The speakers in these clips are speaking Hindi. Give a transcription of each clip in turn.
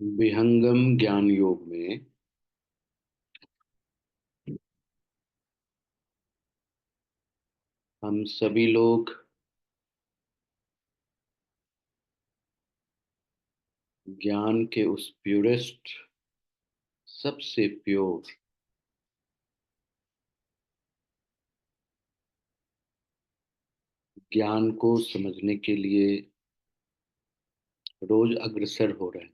विहंगम ज्ञान योग में हम सभी लोग ज्ञान के उस प्योरेस्ट, सबसे प्योर ज्ञान को समझने के लिए रोज अग्रसर हो रहे हैं।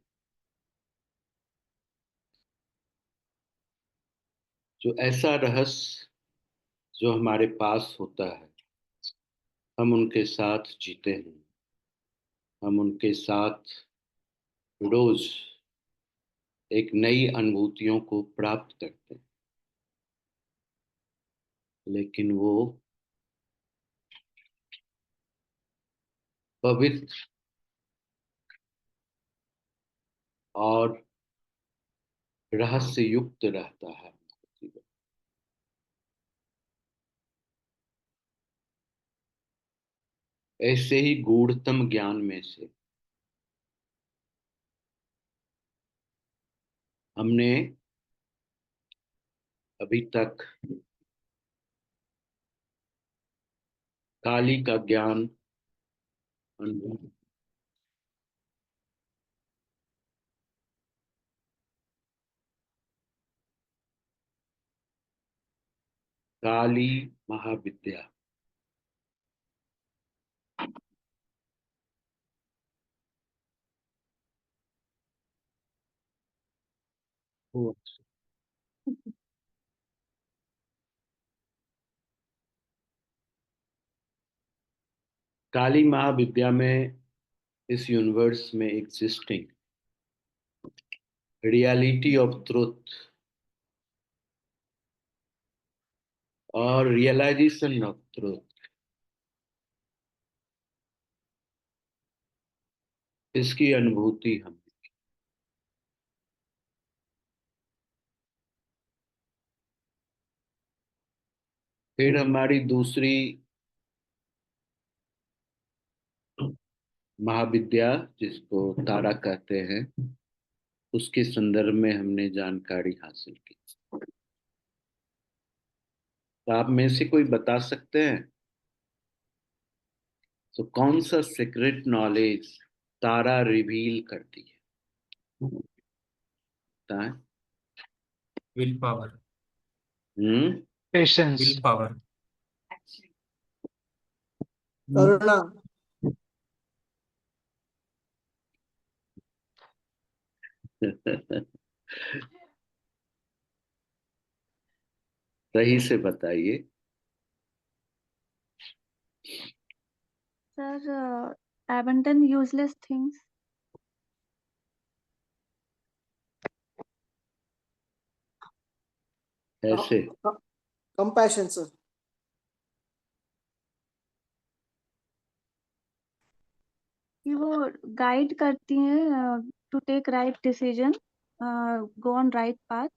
जो ऐसा रहस्य जो हमारे पास होता है, हम उनके साथ जीते हैं। हम उनके साथ रोज एक नई अनुभूतियों को प्राप्त करते हैं। लेकिन वो पवित्र और रहस्य युक्त रहता है। ऐसे ही गूढ़तम ज्ञान में से हमने अभी तक काली का ज्ञान अनुभव, काली महाविद्या। वो काली महाविद्या में इस यूनिवर्स में एग्जिस्टिंग रियलिटी ऑफ ट्रुथ और रियलाइजेशन ऑफ ट्रुथ, इसकी अनुभूति हम। फिर हमारी दूसरी महाविद्या, जिसको तारा कहते हैं, उसके संदर्भ में हमने जानकारी हासिल की। तो आप में से कोई बता सकते हैं, तो कौन सा सीक्रेट नॉलेज तारा रिवील करती है? बताएं। Will power. Hmm. Patience. Will power. करुणा। सही से बताइए। Sir, abandon useless things. ऐसे कंपैशन सर। कि वो गाइड करती हैं to take right decision, go on right path,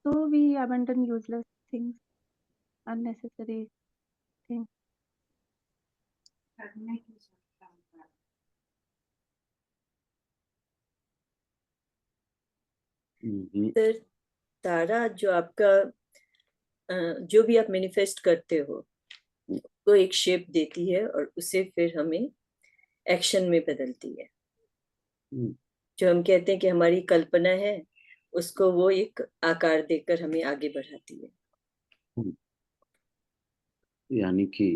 so we abandon useless things, unnecessary things. Sir, Tara जो आपका जो भी आप मैनिफेस्ट करते हो को एक शेप देती है और उसे फिर हमें एक्शन में बदलती है। जो हम कहते हैं कि हमारी कल्पना है, उसको वो एक आकार देकर हमें आगे बढ़ाती है। यानी कि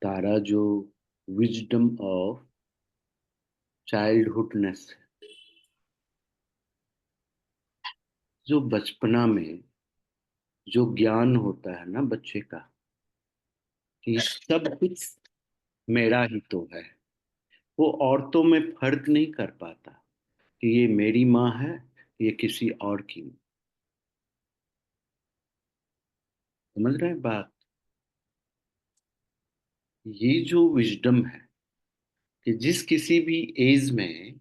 तारा जो विजडम ऑफ चाइल्डहुडनेस है, जो बचपना में जो ज्ञान होता है ना बच्चे का, कि सब कुछ मेरा ही तो है। वो औरतों में फर्क नहीं कर पाता कि ये मेरी माँ है, ये किसी और की माँ। समझ रहे हैं बात? ये जो विजडम है कि जिस किसी भी एज में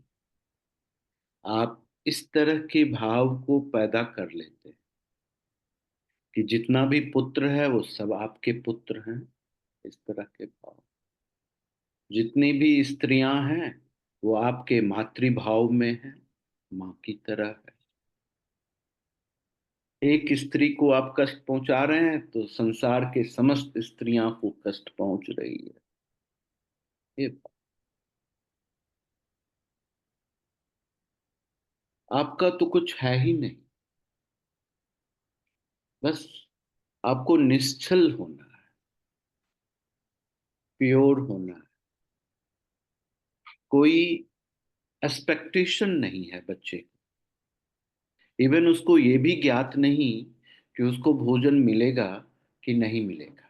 आप इस तरह के भाव को पैदा कर लेते हैं कि जितना भी पुत्र है वो सब आपके पुत्र हैं, इस तरह के भाव। जितनी भी स्त्रियां हैं वो आपके मातृभाव में हैं, माँ की तरह है। एक स्त्री को आप कष्ट पहुंचा रहे हैं तो संसार के समस्त स्त्रियां को कष्ट पहुंच रही है। ये आपका तो कुछ है ही नहीं, बस आपको निश्चल होना है, प्योर होना है। कोई एक्सपेक्टेशन नहीं है बच्चे को। इवन उसको ये भी ज्ञात नहीं कि उसको भोजन मिलेगा कि नहीं मिलेगा।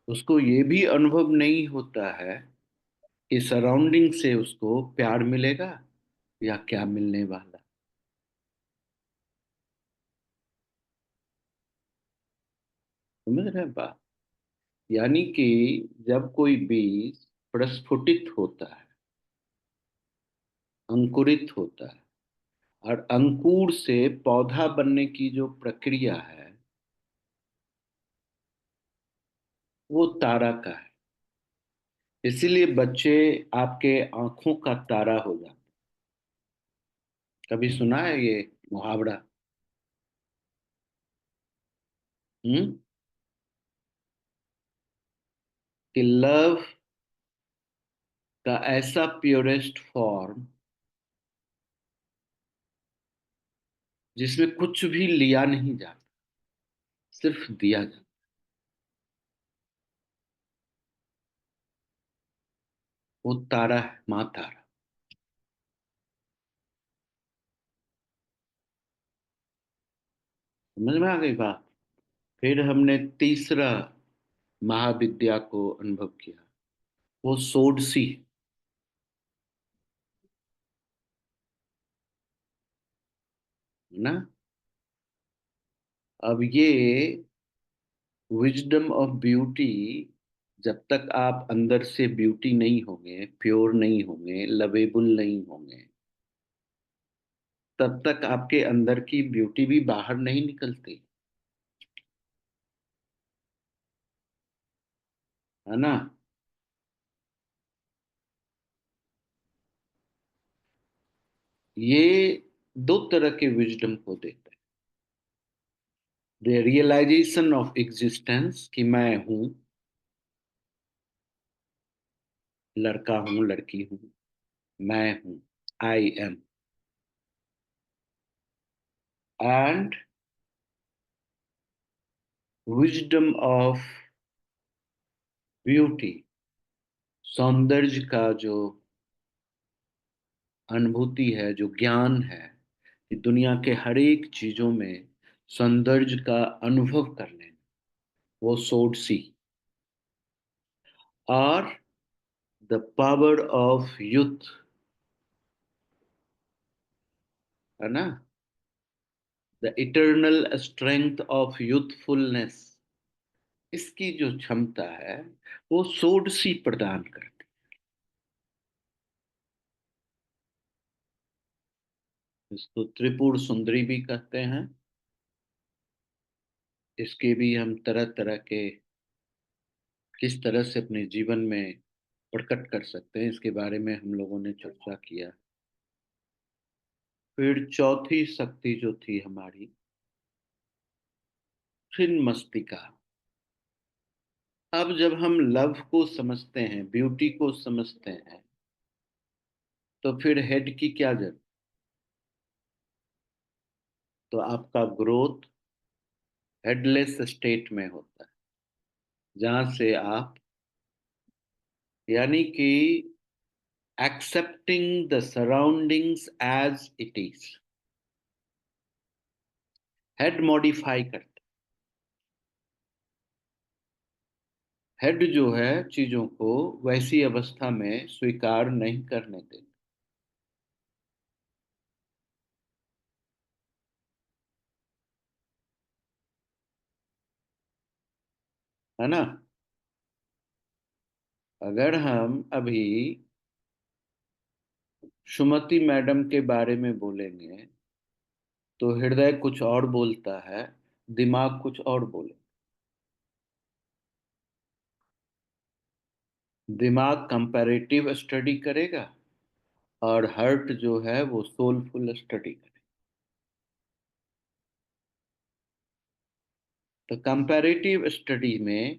उसको ये भी अनुभव नहीं होता है कि सराउंडिंग से उसको प्यार मिलेगा या क्या मिलने वाला। समझ रहे हैं बात? यानी कि जब कोई बीज प्रस्फुटित होता है, अंकुरित होता है, और अंकुर से पौधा बनने की जो प्रक्रिया है वो तारा का है। इसीलिए बच्चे आपके आंखों का तारा हो जाते। कभी सुना है ये मुहावरा? हम्म। कि लव का ऐसा प्योरेस्ट फॉर्म जिसमें कुछ भी लिया नहीं जाता, सिर्फ दिया जाता। वो तारा है, माँ तारा। समझ में आ गई बात? फिर हमने तीसरा महाविद्या को अनुभव किया, वो सोडसी है ना। अब ये विजडम ऑफ ब्यूटी, जब तक आप अंदर से ब्यूटी नहीं होंगे, प्योर नहीं होंगे, लवेबल नहीं होंगे, तब तक आपके अंदर की ब्यूटी भी बाहर नहीं निकलती, है ना। ये दो तरह के विजडम को देता है। द रियलाइजेशन ऑफ एग्जिस्टेंस कि मैं हूं, लड़का हूं, लड़की हूं, मैं हूं, I am. And wisdom of beauty, सौंदर्य का जो अनुभूति है, जो ज्ञान है, कि दुनिया के हर एक चीजों में सौंदर्य का अनुभव कर लेना, वो सोडसी। और द पावर ऑफ यूथ, है ना, the eternal strength of youthfulness, इसकी जो क्षमता है वो सोडसी प्रदान करती है। इसको त्रिपुर सुंदरी भी कहते हैं। इसके भी हम तरह तरह के, किस तरह से अपने जीवन में प्रकट कर सकते हैं, इसके बारे में हम लोगों ने चर्चा किया। फिर चौथी शक्ति जो थी हमारी, फिर मस्तिका। अब जब हम लव को समझते हैं, ब्यूटी को समझते हैं, तो फिर हेड की क्या जरूरत? तो आपका ग्रोथ हेडलेस स्टेट में होता है, जहां से आप, यानी कि accepting the surroundings as it is. Head modify करता है। हेड जो है चीजों को वैसी अवस्था में स्वीकार नहीं करने देता, है ना। अगर हम अभी सुमति मैडम के बारे में बोलेंगे तो हृदय कुछ और बोलता है, दिमाग कुछ और बोले। दिमाग कंपैरेटिव स्टडी करेगा और हार्ट जो है वो सोलफुल स्टडी करेगा। तो कंपैरेटिव स्टडी में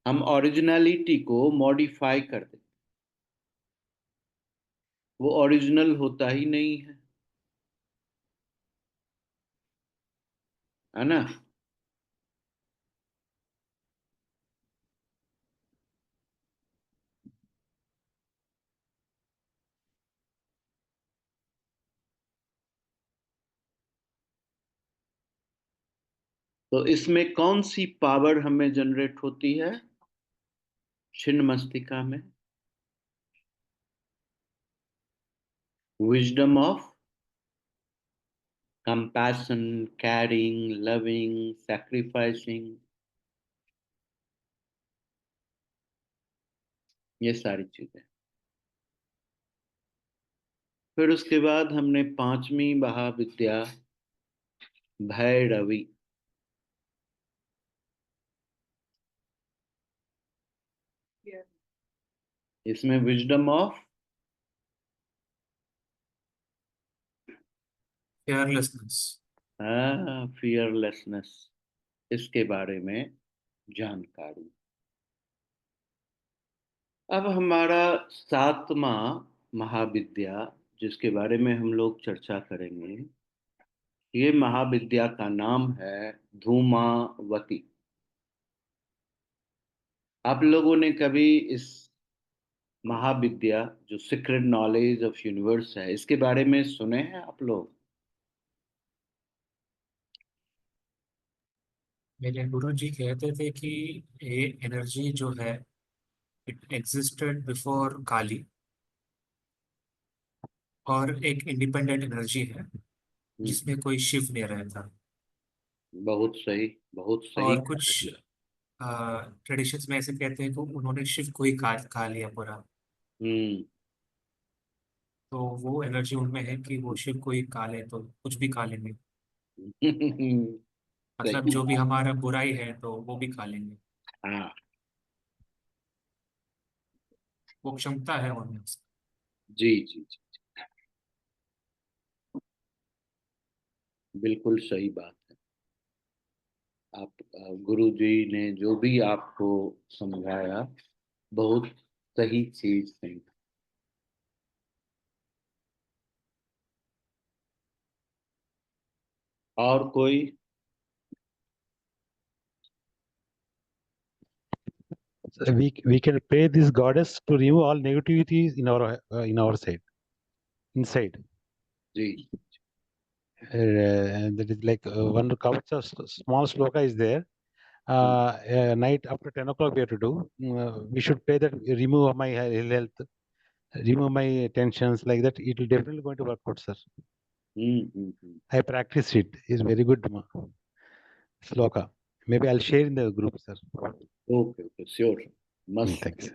हम ओरिजिनलिटी को मॉडिफाई कर देते, वो ओरिजिनल होता ही नहीं है ना। तो इसमें कौन सी पावर हमें जनरेट होती है छिन्न मस्तिका में? Wisdom of compassion, carrying, loving, sacrificing, ये सारी चीजें। फिर उसके बाद हमने पांचवी महाविद्या भैरवी, इसमें विजडम ऑफ fearlessness. फियरलेसनेस, इसके बारे में जानकारी। अब हमारा सातवां महाविद्या जिसके बारे में हम लोग चर्चा करेंगे, ये महाविद्या का नाम है धूमावती। आप लोगों ने कभी इस महाविद्या जो सीक्रेट नॉलेज ऑफ यूनिवर्स है इसके बारे में सुने हैं आप लोग? मेरे गुरु जी कहते थे कि ये एनर्जी जो है इट एग्जिस्टेड बिफोर काली और एक इंडिपेंडेंट एनर्जी है जिसमें कोई शिव नहीं रहता। बहुत सही, बहुत सही। और कुछ ट्रेडिशंस में ऐसे कहते हैं कि उन्होंने शिव को ही खा लिया पूरा। हम्म। तो वो एनर्जी उनमें है कि वो शिव को ही खा ले तो कुछ भी खा लेंगे। मतलब सही। जो भी हमारा बुराई है तो वो भी खा लेंगे। हाँ। वो क्षमता है उनमें। जी जी जी, बिल्कुल सही बात है। आप गुरु जी ने जो भी आपको समझाया बहुत सही चीज थी। और कोई? We can pray this goddess to remove all negativities in our side, inside. जी। That is like one kavacha small sloka is there. Night after 10 o'clock we have to do. We should pray that remove my ill health, remove my tensions, like that. It will definitely going to work out, sir. I practiced it. It's very good sloka. Maybe I'll share in the group, sir. Okay okay, sure, मस्त। Thanks.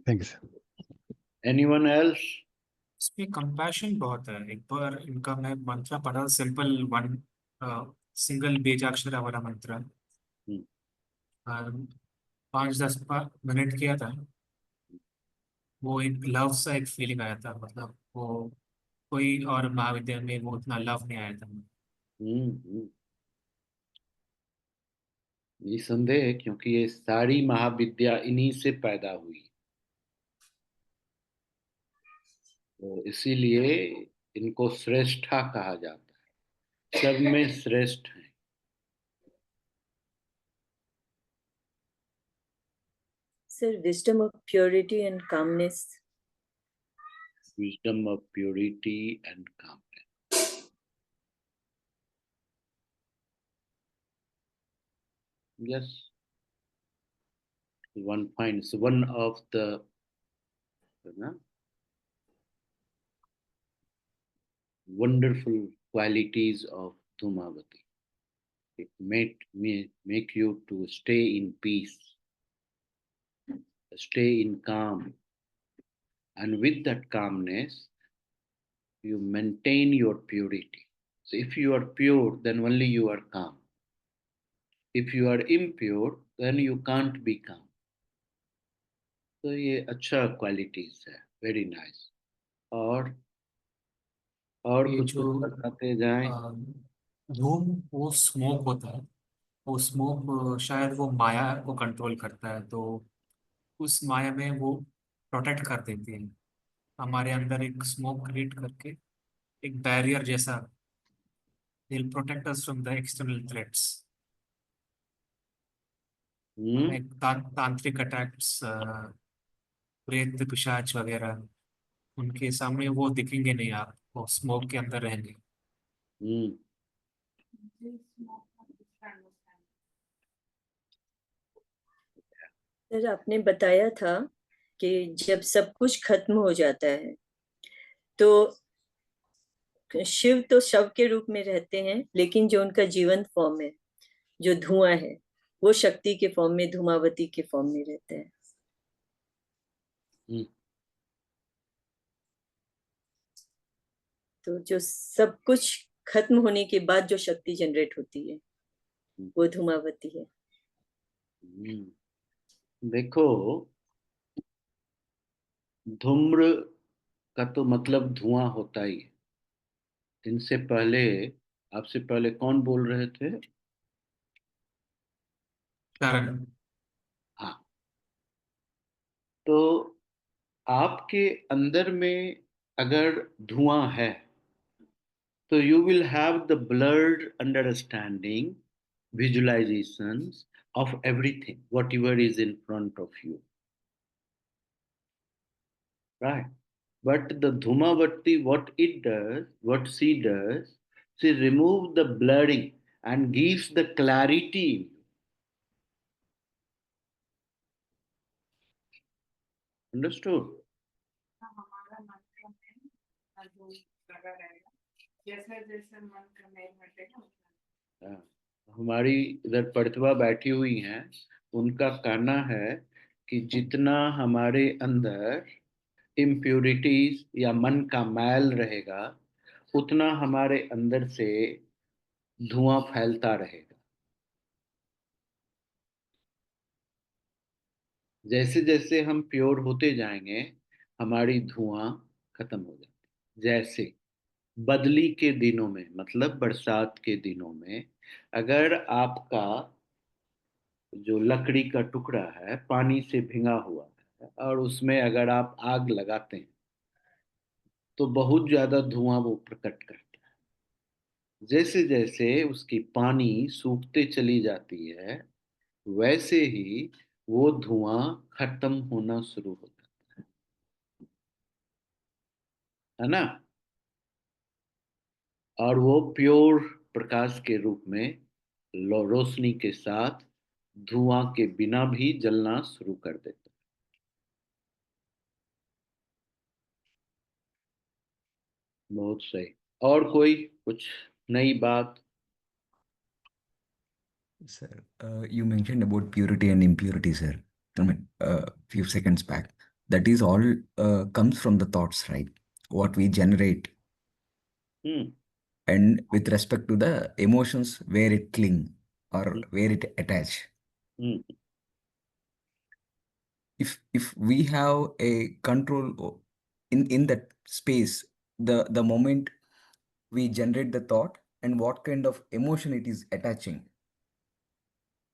Thanks. Anyone else? इसमें कंपैशन बहुत है। एक बार इनका मैं मंत्र पढ़ा, सिंपल वन सिंगल बीजाक्षर वाला मंत्र। 5-10 मिनट किया था। वो एक लव सा एक फीलिंग आया था। मतलब वो कोई और महाविद्यालय में वो उतना लव नहीं आया था। निसंदेह है, क्योंकि ये सारी महाविद्या इन्हीं से पैदा हुई, तो इसीलिए इनको श्रेष्ठा कहा जाता है, सब में श्रेष्ठ है। Sir, wisdom of purity and calmness. Wisdom of purity and calmness. Yes, one finds one of the wonderful qualities of Dhumavati. It make you to stay in peace, stay in calm, and with that calmness, you maintain your purity. So if you are pure, then only you are calm. If you are impure, then you can't be calm. तो ये अच्छा क्वालिटीज है, वेरी नाइस। और ये कुछ जो बताते जाएं। अ, धूम, वो स्मोक होता है। वो स्मोक शायद वो माया को कंट्रोल करता है, तो उस माया में वो प्रोटेक्ट कर देती है हमारे अंदर, एक स्मोक क्रिएट करके एक बैरियर जैसा। They'll protect us from the external threats. हम्म। एक तांत्रिक अटैक्स, प्रेत पिशाच वगैरह, उनके सामने वो दिखेंगे नहीं, आप वो स्मोक के अंदर रहेंगे। हम्म। सर, आपने बताया था कि जब सब कुछ खत्म हो जाता है तो शिव तो शव के रूप में रहते हैं, लेकिन जो उनका जीवंत फॉर्म है, जो धुआं है, वो शक्ति के फॉर्म में, धूमावती के फॉर्म में रहता है। हम्म। तो जो सब कुछ खत्म होने के बाद जो शक्ति जनरेट होती है, वो धूमावती है। देखो, धूम्र का तो मतलब धुआं होता ही है। इनसे पहले, आपसे पहले कौन बोल रहे थे? कारण हाँ। तो आपके अंदर में अगर धुआं है, तो you will have the blurred understanding, visualizations of everything, whatever is in front of you, right? But the Dhumavati, what she does, she removes the blurring and gives the clarity. Understood? हमारा मंत्र में जो लगा रहेगा, जैसे जैसे मन का मेल मिटेगा उतना। हाँ। हमारी इधर प्रतिभा बैठी हुई हैं, उनका कहना है कि जितना हमारे अंदर इम्प्योरिटीज या मन का मैल रहेगा, उतना हमारे अंदर से धुआं फैलता रहेगा। जैसे जैसे हम प्योर होते जाएंगे, हमारी धुआं खत्म हो जाती। जैसे बदली के दिनों में, मतलब बरसात के दिनों में, अगर आपका जो लकड़ी का टुकड़ा है पानी से भिंगा हुआ है और उसमें अगर आप आग लगाते हैं, तो बहुत ज्यादा धुआं वो प्रकट करता है। जैसे जैसे उसकी पानी सूखते चली जाती है, वैसे ही वो धुआं खत्म होना शुरू होता है ना। और वो प्योर प्रकाश के रूप में रोशनी के साथ धुआं के बिना भी जलना शुरू कर देता है। बहुत सही। और कोई कुछ नई बात? Sir, you mentioned about purity and impurity, sir. I mean, few seconds back. That is all comes from the thoughts, right? What we generate, hmm. and with respect to the emotions, where it cling or where it attach. Hmm. If we have a control in that space, the moment we generate the thought and what kind of emotion it is attaching.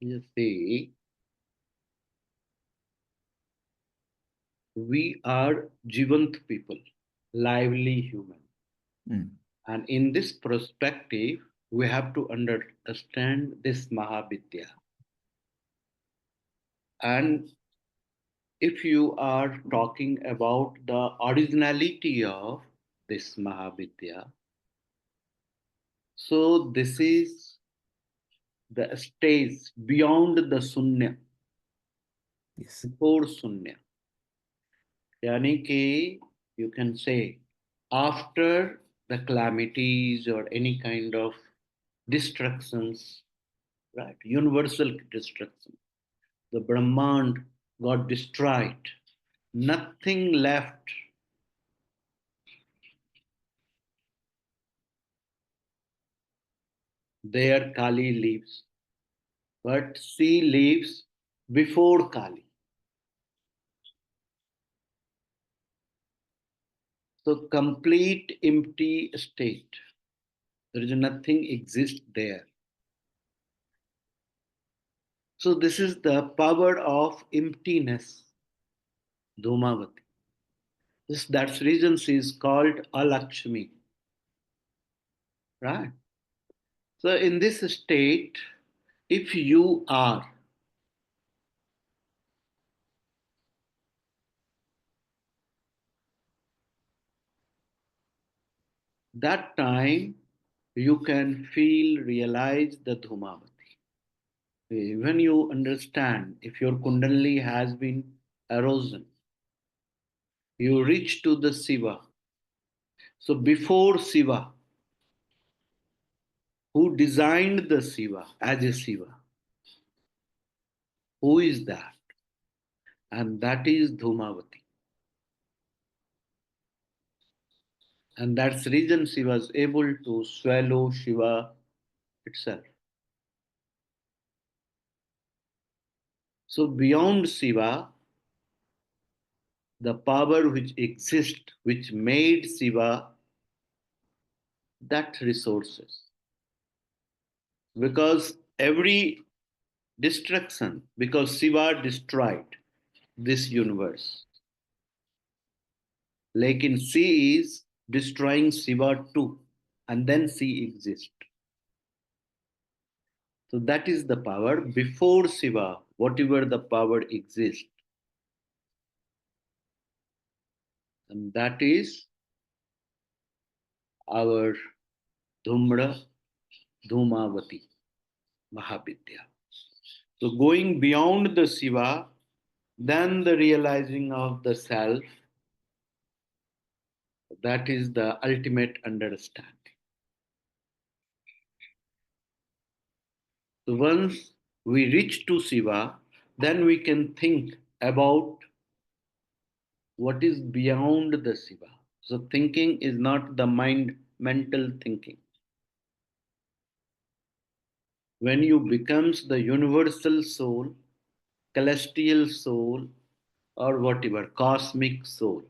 You see, we are jivant people, lively human. Mm. And in this perspective, we have to understand this Mahavidya. And if you are talking about the originality of this Mahavidya, so this is the stage beyond the Sunya, Yes. before Sunya. Yani ki, you can say, after the calamities or any kind of destructions, right? Universal destruction. The Brahmand got destroyed. Nothing left. There Kali lives. But she lives before Kali. So complete empty state. There is nothing exists there. So this is the power of emptiness, Dhumavati. That's reason she is called Alakshmi. Right? So in this state, if you are that time, you can feel, realize the Dhumavati. When you understand, if your Kundalini has been erosion, you reach to the Shiva. So before Shiva, who designed the Shiva as a Shiva? Who is that? And that is Dhumavati. And that's the reason she was able to swallow Shiva itself. So beyond Shiva, the power which exists, which made Shiva, that resources. Because every destruction, because Shiva destroyed this universe. Like in sea is destroying Shiva too, and then sea exists. So that is the power. Before Shiva, whatever the power exists, and that is our Dhumra Dhumavati Mahavidya. So going beyond the Shiva, then the realizing of the self, that is the ultimate understanding. So once we reach to Shiva, then we can think about what is beyond the Shiva. So thinking is not the mental thinking. When you becomes the universal soul, celestial soul, or whatever, cosmic soul,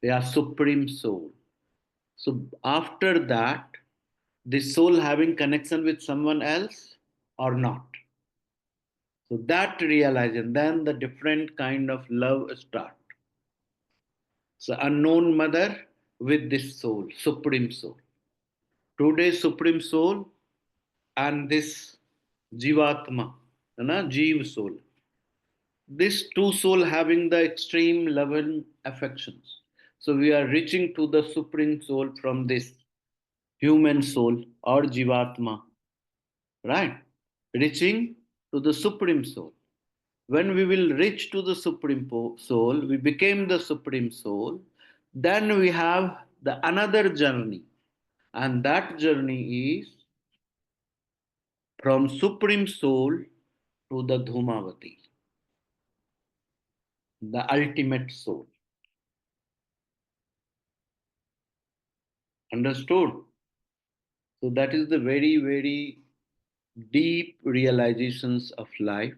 they are supreme soul. So after that, the soul having connection with someone else or not. So that realization, then the different kind of love start. So unknown mother with this soul, supreme soul. Today supreme soul and this Jivatma, Jeev soul. This two soul having the extreme loving affections. So we are reaching to the supreme soul from this human soul or Jivatma, right? Reaching to the supreme soul. When we will reach to the supreme soul, we became the supreme soul, then we have the another journey. And that journey is from supreme soul to the Dhumavati, the ultimate soul. Understood? So that is the very, very deep realizations of life.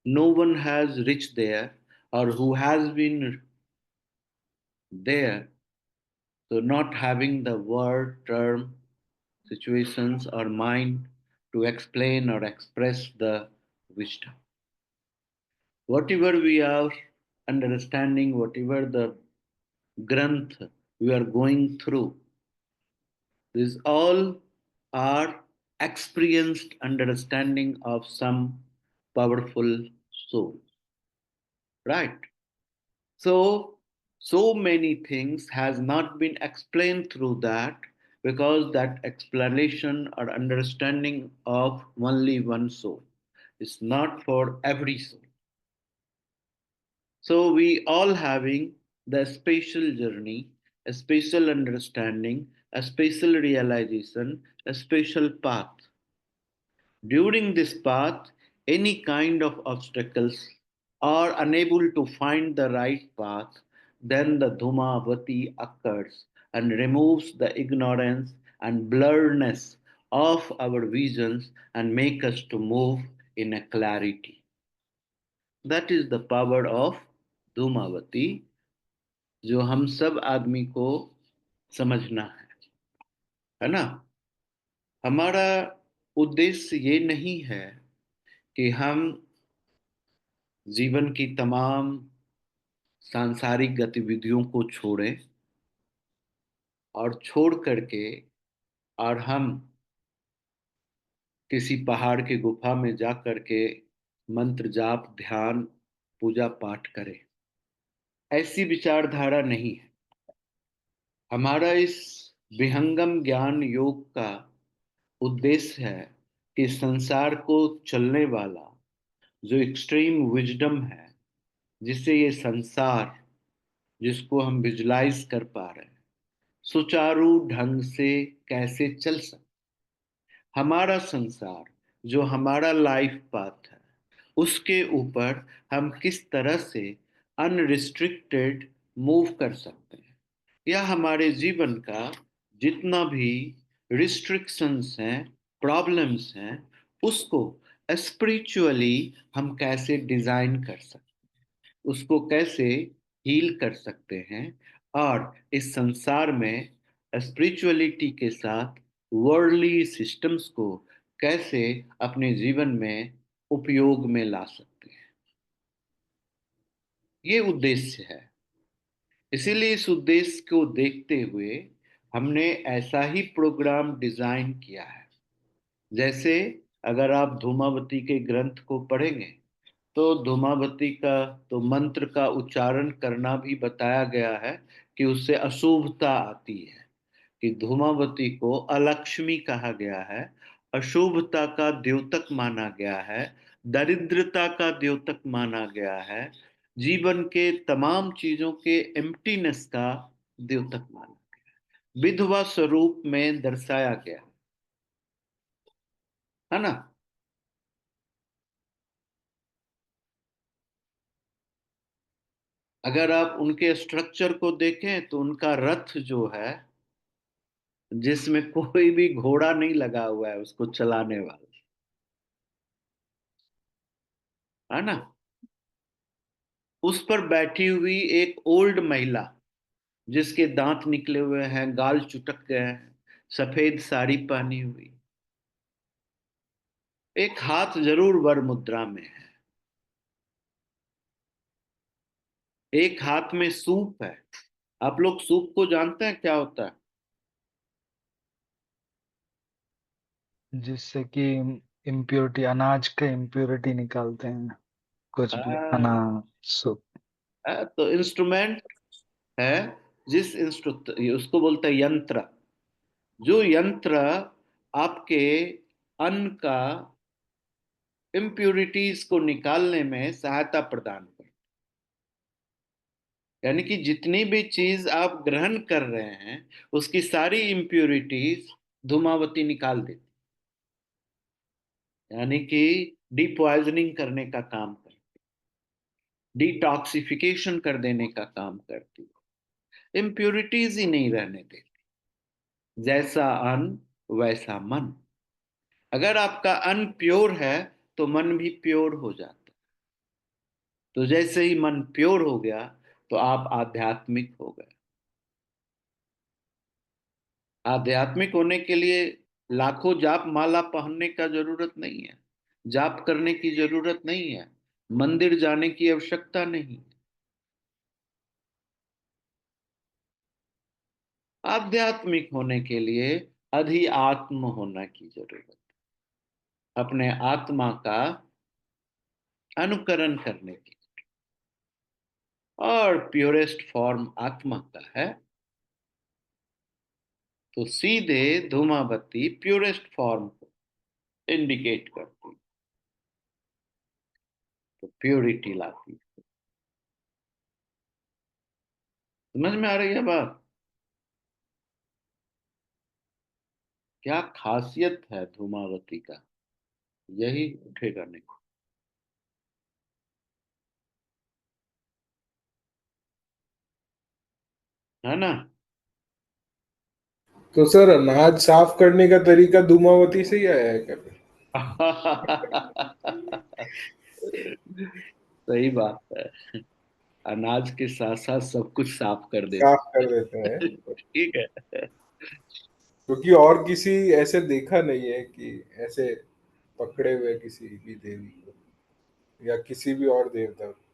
No one has reached there or who has been there. So not having the word, term, situations or mind to explain or express the wisdom. Whatever we are understanding, whatever the granth we are going through, these all are experienced understanding of some powerful soul. Right? So many things has not been explained through that because that explanation or understanding of only one soul is not for every soul. So we all having the special journey, a special understanding, a special realization, a special path. During this path, any kind of obstacles are unable to find the right path, then the Dhumavati occurs and removes the ignorance and blurredness of our visions and make us to move in a clarity. That is the power of Dhumavati. जो हम सब आदमी को समझना है ना। हमारा उद्देश्य ये नहीं है कि हम जीवन की तमाम सांसारिक गतिविधियों को छोड़ें और छोड़ करके और हम किसी पहाड़ के गुफा में जा करके मंत्र जाप ध्यान पूजा पाठ करें। ऐसी विचारधारा नहीं है। हमारा इस विहंगम ज्ञान योग का उद्देश्य है कि संसार को चलने वाला जो एक्सट्रीम विजडम है, जिससे ये संसार, जिसको हम विजुलाइज कर पा रहे हैं, सुचारू ढंग से कैसे चल सकता। हमारा संसार जो हमारा लाइफ पाथ है, उसके ऊपर हम किस तरह से अनरिस्ट्रिक्टेड मूव कर सकते हैं, या हमारे जीवन का जितना भी रिस्ट्रिक्शंस हैं, प्रॉब्लम्स हैं, उसको स्पिरिचुअली हम कैसे डिजाइन कर सकते हैं, उसको कैसे हील कर सकते हैं, और इस संसार में स्पिरिचुअलिटी के साथ वर्ल्डली सिस्टम्स को कैसे अपने जीवन में उपयोग में ला सकते हैं। ये उद्देश्य है। इसीलिए इस उद्देश्य को देखते हुए हमने ऐसा ही प्रोग्राम डिजाइन किया है। जैसे अगर आप धूमावती के ग्रंथ को पढ़ेंगे तो धूमावती का तो मंत्र का उच्चारण करना भी बताया गया है कि उससे अशुभता आती है, कि धूमावती को अलक्ष्मी कहा गया है, अशुभता का द्योतक माना गया है, दरिद्रता का द्योतक माना गया है, जीवन के तमाम चीजों के एम्प्टीनेस का द्योतक माना गया है, विधवा स्वरूप में दर्शाया गया है ना। अगर आप उनके स्ट्रक्चर को देखें तो उनका रथ जो है, जिसमें कोई भी घोड़ा नहीं लगा हुआ है उसको चलाने वाला, है ना, उस पर बैठी हुई एक ओल्ड महिला जिसके दांत निकले हुए हैं, गाल चुटक गए हैं, सफेद साड़ी पहनी हुई, एक हाथ जरूर वर मुद्रा में है, एक हाथ में सूप है। आप लोग सूप को जानते हैं क्या होता है? जिससे कि इम्प्योरिटी, अनाज के इम्प्योरिटी निकालते हैं, कुछ भी अनाज सूप। तो इंस्ट्रूमेंट है, जिस उसको बोलते हैं यंत्र। जो यंत्र आपके अन्न का इम्प्यूरिटीज को निकालने में सहायता प्रदान करता, यानी कि जितनी भी चीज आप ग्रहण कर रहे हैं उसकी सारी इम्प्यूरिटीज धूमावती निकाल देती, यानी कि डिपॉइजनिंग करने का काम करती, डिटॉक्सिफिकेशन कर देने का काम करती, इम्प्यूरिटीज ही नहीं रहने देती। जैसा अन्न वैसा मन। अगर आपका अन्न प्योर है तो मन भी प्योर हो जाता है। तो जैसे ही मन प्योर हो गया तो आप आध्यात्मिक हो गए। आध्यात्मिक होने के लिए लाखों जाप माला पहनने का जरूरत नहीं है, जाप करने की जरूरत नहीं है, मंदिर जाने की आवश्यकता नहीं। आध्यात्मिक होने के लिए अधिआत्म होना की जरूरत है, अपने आत्मा का अनुकरण करने की। और प्योरेस्ट फॉर्म आत्मा का है, तो सीधे धूमावती प्योरेस्ट फॉर्म को इंडिकेट करती, तो प्योरिटी लाती। समझ में आ रही है बात? क्या खासियत है धूमावती का, यही उठेगा नहीं। है ना। तो सर, अनाज साफ करने का तरीका धूमावती से ही आया है क्या? सही बात है। अनाज के साथ साथ सब कुछ साफ कर साफ कर देते देते हैं, हैं। ठीक है। क्योंकि और किसी ऐसे देखा नहीं है कि ऐसे पकड़े हुए किसी भी देवी को या किसी भी और देवता को।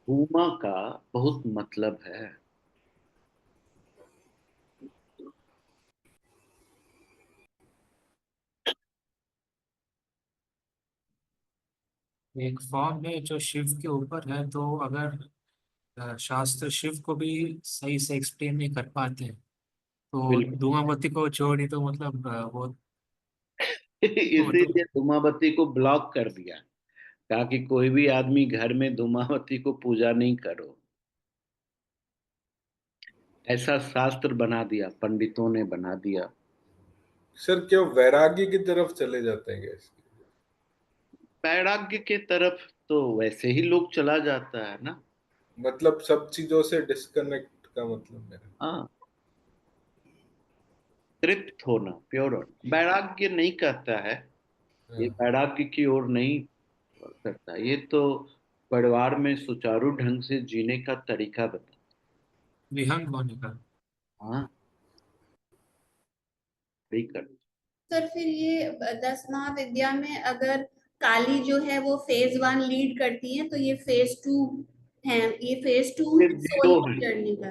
धूमा का बहुत मतलब है। एक फॉर्म है जो शिव के ऊपर है, तो अगर शास्त्र शिव को भी सही से एक्सप्लेन नहीं कर पाते तो बिल्कुल। धूमावती को छोड़ी तो मतलब वो तो इसीलिए धूमावती को ब्लॉक कर दिया, कहा कि कोई भी आदमी घर में धूमावती को पूजा नहीं करो। ऐसा शास्त्र बना दिया, पंडितों ने बना दिया। सर क्या वैराग्य की तरफ चले जाते हैं कैसे? वैराग्य के तरफ तो वैसे ही लोग चला जाता है ना। मतलब सब चीजों से डिस्कनेक्ट का मतलब मेरा। हाँ, तृप्त होना, प्योर होना। वैराग्य नहीं कहता है, ये हाँ। वैराग्य की ओर नहीं करता, ये तो परिवार में सुचारू ढंग से जीने का तरीका बता। विहंग होने का। हाँ, नहीं कर। सर फिर ये 10 महाविद्या में अगर काली जो है वो फेज 1 लीड करती है, तो ये फेज 2 है, ये फेज 2 ये सोल जीरो है, जर्नी का।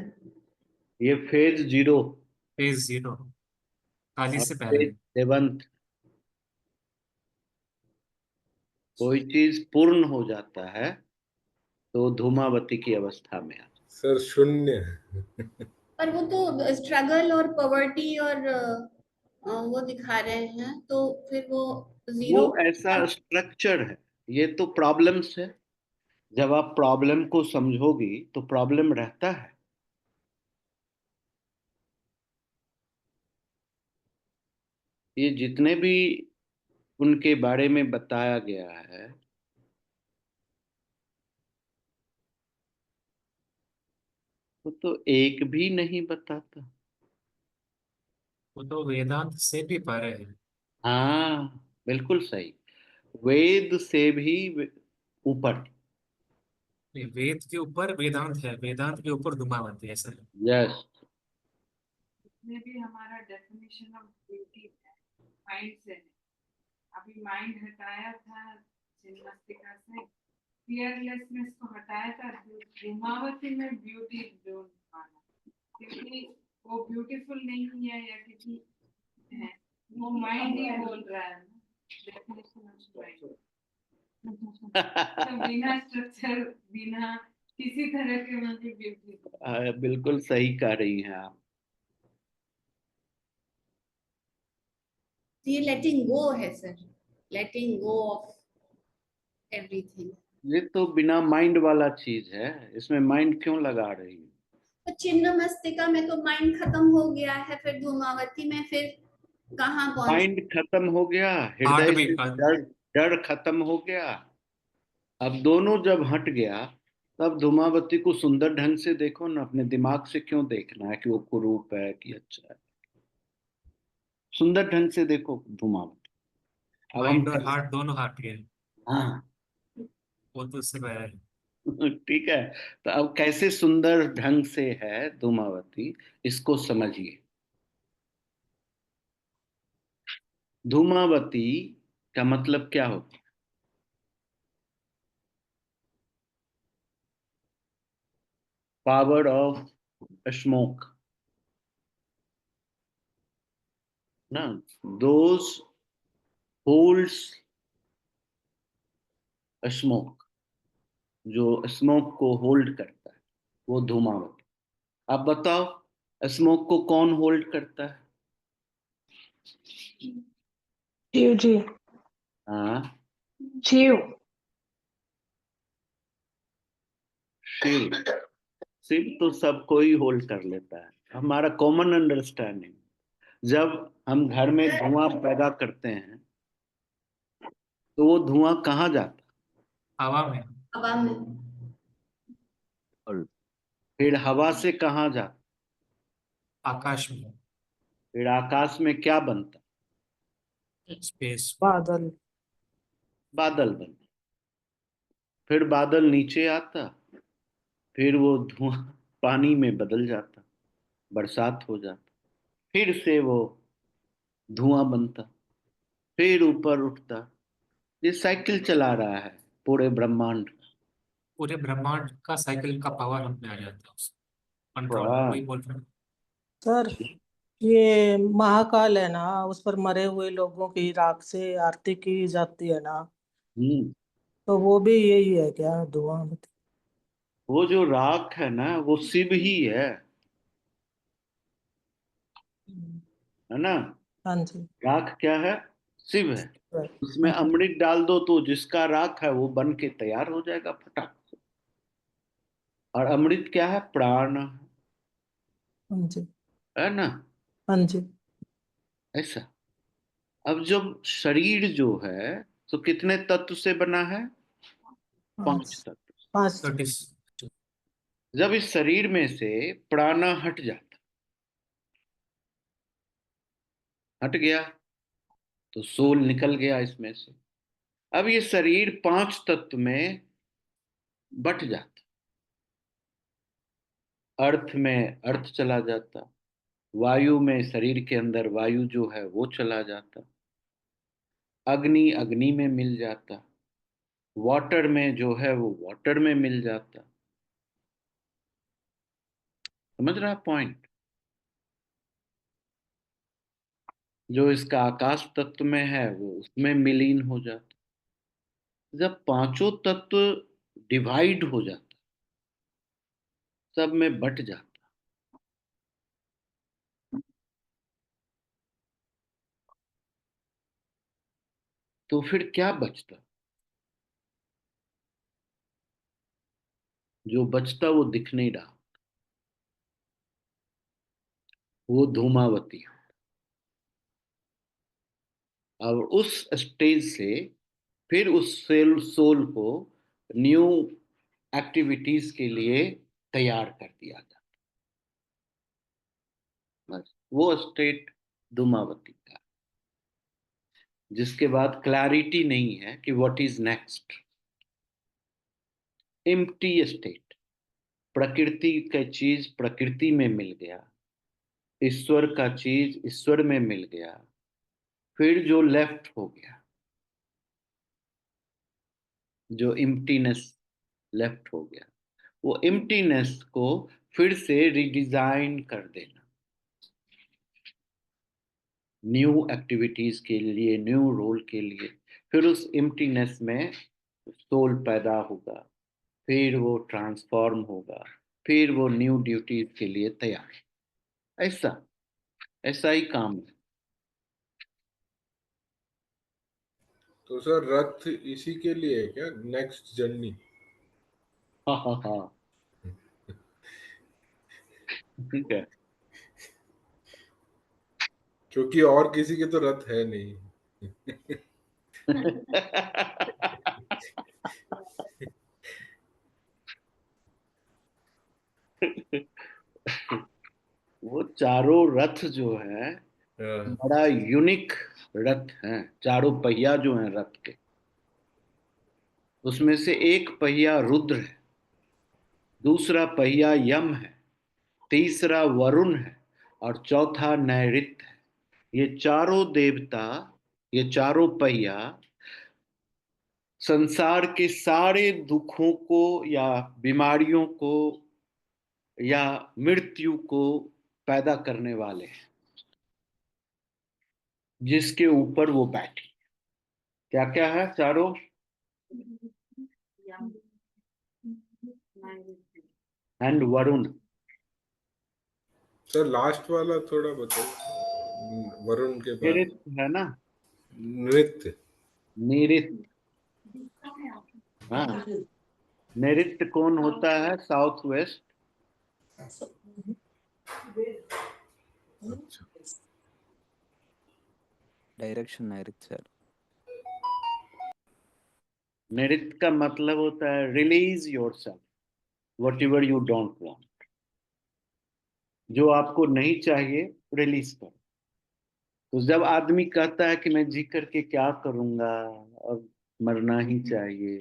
ये फेज जीरो फेज 0 काली और से फेज पहले। 7। कोई चीज पूर्ण हो जाता है तो धूमावती की अवस्था में आ। सर शून्य। पर वो तो स्ट्रगल और पॉवर्टी और वो दिखा रहे हैं, तो फिर वो वो जीरो। ऐसा स्ट्रक्चर है, ये तो प्रॉब्लम्स है। जब आप प्रॉब्लम को समझोगी तो प्रॉब्लम रहता है। ये जितने भी उनके बारे में बताया गया है, वो तो एक भी नहीं बताता। वो तो वेदांत से भी परे है। हाँ, बिल्कुल सही। वेद से भी ऊपर। नहीं, वेद के ऊपर वेदांत है, वेदांत के ऊपर धूमावती है, ऐसा है। यस। इसमें भी हमारा डेफिनेशन ऑफ ब्यूटी है माइंड से है। अभी माइंड हटाया था चिन्मस्तिका से, फियरलेसनेस को हटाया था, धूमावती में ब्यूटी जोन माना, क्योंकि वो ब्यूटीफुल नहीं है या किसी है, वो माइंड ही बोल रहा है ना, डेफिनेशन ऑफ माइंड। तो बिना स्ट्रक्चर, बिना किसी तरह के मतलब ब्यूटी। बिल्कुल सही कह रही हैं आप। ये लेटिंग गो है sir, letting go of everything. ये तो बिना माइंड वाला चीज है, इसमें माइंड क्यों लगा रही है? तो चिन्ह मस्तिका में तो माइंड खत्म हो गया है, फिर धूमावती में फिर कहाँ पहुंच। माइंड खत्म हो गया, हार्ट हृदय भी से डर, डर खत्म हो गया। अब दोनों जब हट गया, तब धूमावती को सुंदर ढंग से देखो ना। अपने दिमाग से क्यों देखना है कि वो कुरूप है कि अच्छा है? सुंदर ढंग से देखो धूमावती। अब हम माइंड और हार्ट दोनों हट गए, हाँ। वो तो उससे परे है। ठीक है। तो अब कैसे सुंदर ढंग से है धूमावती, इसको समझिए। धूमावती का मतलब क्या होता है? पावर ऑफ स्मोक ना, दोज होल्ड्स स्मोक, जो स्मोक को होल्ड करता है, वो धूमावती। अब बताओ, स्मोक को कौन होल्ड करता है? शिव जी। हाँ, शिव। शिव। शिव तो सबको ही होल्ड कर लेता है, हमारा कॉमन अंडरस्टैंडिंग। जब हम घर में धुआं पैदा करते हैं तो वो धुआं कहाँ जाता हवा में। हवा में। है? फिर हवा से कहाँ जाता? आकाश में। फिर आकाश में क्या बनता? स्पेस। बादल। बादल बनता, फिर बादल नीचे आता, फिर वो धुआं पानी में बदल जाता, बरसात हो जाता, फिर से वो धुआं बनता, फिर ऊपर उठता। ये साइकिल चला रहा है पूरे ब्रह्मांड पूरे ब्रह्मांड का साइकिल का पावर हम पे आ जाता है, कंट्रोल का। वही बोल रहे हैं। सर ये महाकाल है ना, उस पर मरे हुए लोगों की राख से आरती की जाती है ना, हम्म। तो वो भी यही है क्या, धुआं? वो जो राख है ना, वो शिव ही है ना। हाँ जी। राख क्या है? शिव है। उसमें हाँ अमृत डाल दो तो जिसका राख है वो बन के तैयार हो जाएगा फटाक से। और अमृत क्या है? प्राण जी। है ना। हाँ जी। ऐसा। अब जब शरीर जो है तो कितने तत्व से बना है? 5 तत्व। 5। जब इस शरीर में से प्राण हट जाता, हट गया तो सोल निकल गया इसमें से। अब ये शरीर 5 तत्व में बट जाता। अर्थ में अर्थ चला जाता, वायु में शरीर के अंदर वायु जो है वो चला जाता, अग्नि अग्नि में मिल जाता, वाटर में जो है वो वाटर में मिल जाता। समझ रहा पॉइंट? जो इसका आकाश तत्व में है वो उसमें विलीन हो जाता। जब पांचों तत्व डिवाइड हो जाता, सब में बट जाता, तो फिर क्या बचता? जो बचता वो दिख नहीं रहा, वो धूमावती। और उस स्टेज से फिर उस सोल को न्यू एक्टिविटीज के लिए तैयार कर दिया जाता। बस वो स्टेट धूमावती का, जिसके बाद क्लैरिटी नहीं है कि what is next. Empty state. प्रकृति का चीज प्रकृति में मिल गया, ईश्वर का चीज ईश्वर में मिल गया, फिर जो लेफ्ट हो गया, जो एम्प्टीनेस लेफ्ट हो गया, वो एम्प्टीनेस को फिर से रिडिजाइन कर देना, न्यू एक्टिविटीज के लिए, न्यू रोल के लिए। फिर उस एम्प्टीनेस में सोल पैदा होगा, फिर वो ट्रांसफॉर्म होगा, फिर वो न्यू ड्यूटीज के लिए तैयार। ऐसा ऐसा ही काम है। तो सर रथ इसी के लिए है क्या, नेक्स्ट जर्नी? हाँ हाँ हाँ, ठीक है। क्योंकि और किसी के तो रथ है नहीं। वो चारों रथ जो है हाँ। बड़ा यूनिक रथ हैं। चारों पहिया जो हैं रथ के, उसमें से एक पहिया रुद्र है, दूसरा पहिया यम है, तीसरा वरुण है, और चौथा नैऋत्य है। ये चारों देवता, ये चारों पहिया संसार के सारे दुखों को या बीमारियों को या मृत्यु को पैदा करने वाले हैं, जिसके ऊपर वो बैठी। क्या क्या है चारों? एंड वरुण। सर लास्ट वाला थोड़ा बताओ, वरुण के बाद। नैऋत्य है ना। नृत्य। नैऋत्य। हाँ, नैऋत्य कौन होता है? South west. अच्छा। डायरेक्शन नैऋत्य सर। नैऋत्य का मतलब होता है release yourself, what ever you don't want. जो आपको नहीं चाहिए रिलीज करो। तो जब आदमी कहता है कि मैं जी करके क्या करूंगा, और मरना ही चाहिए,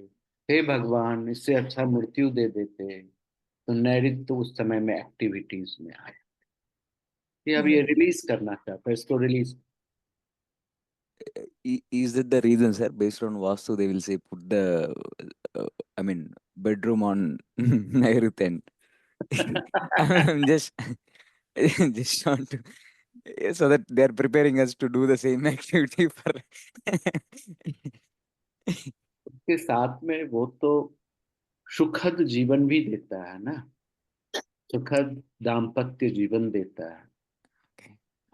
हे भगवान इससे अच्छा मृत्यु दे देते, तो नैऋत्य उस समय में एक्टिविटीज में आया कि अब ये रिलीज करना चाहता है, इसको release. Is that the reason, sir? Based on Vastu, they will say put the, I mean, bedroom on Nairuthi. I'm just want to, so that they are preparing us to do the same activity for. उसके साथ में वो तो सुखद जीवन भी देता है ना, सुखद दाम्पत्य जीवन देता है।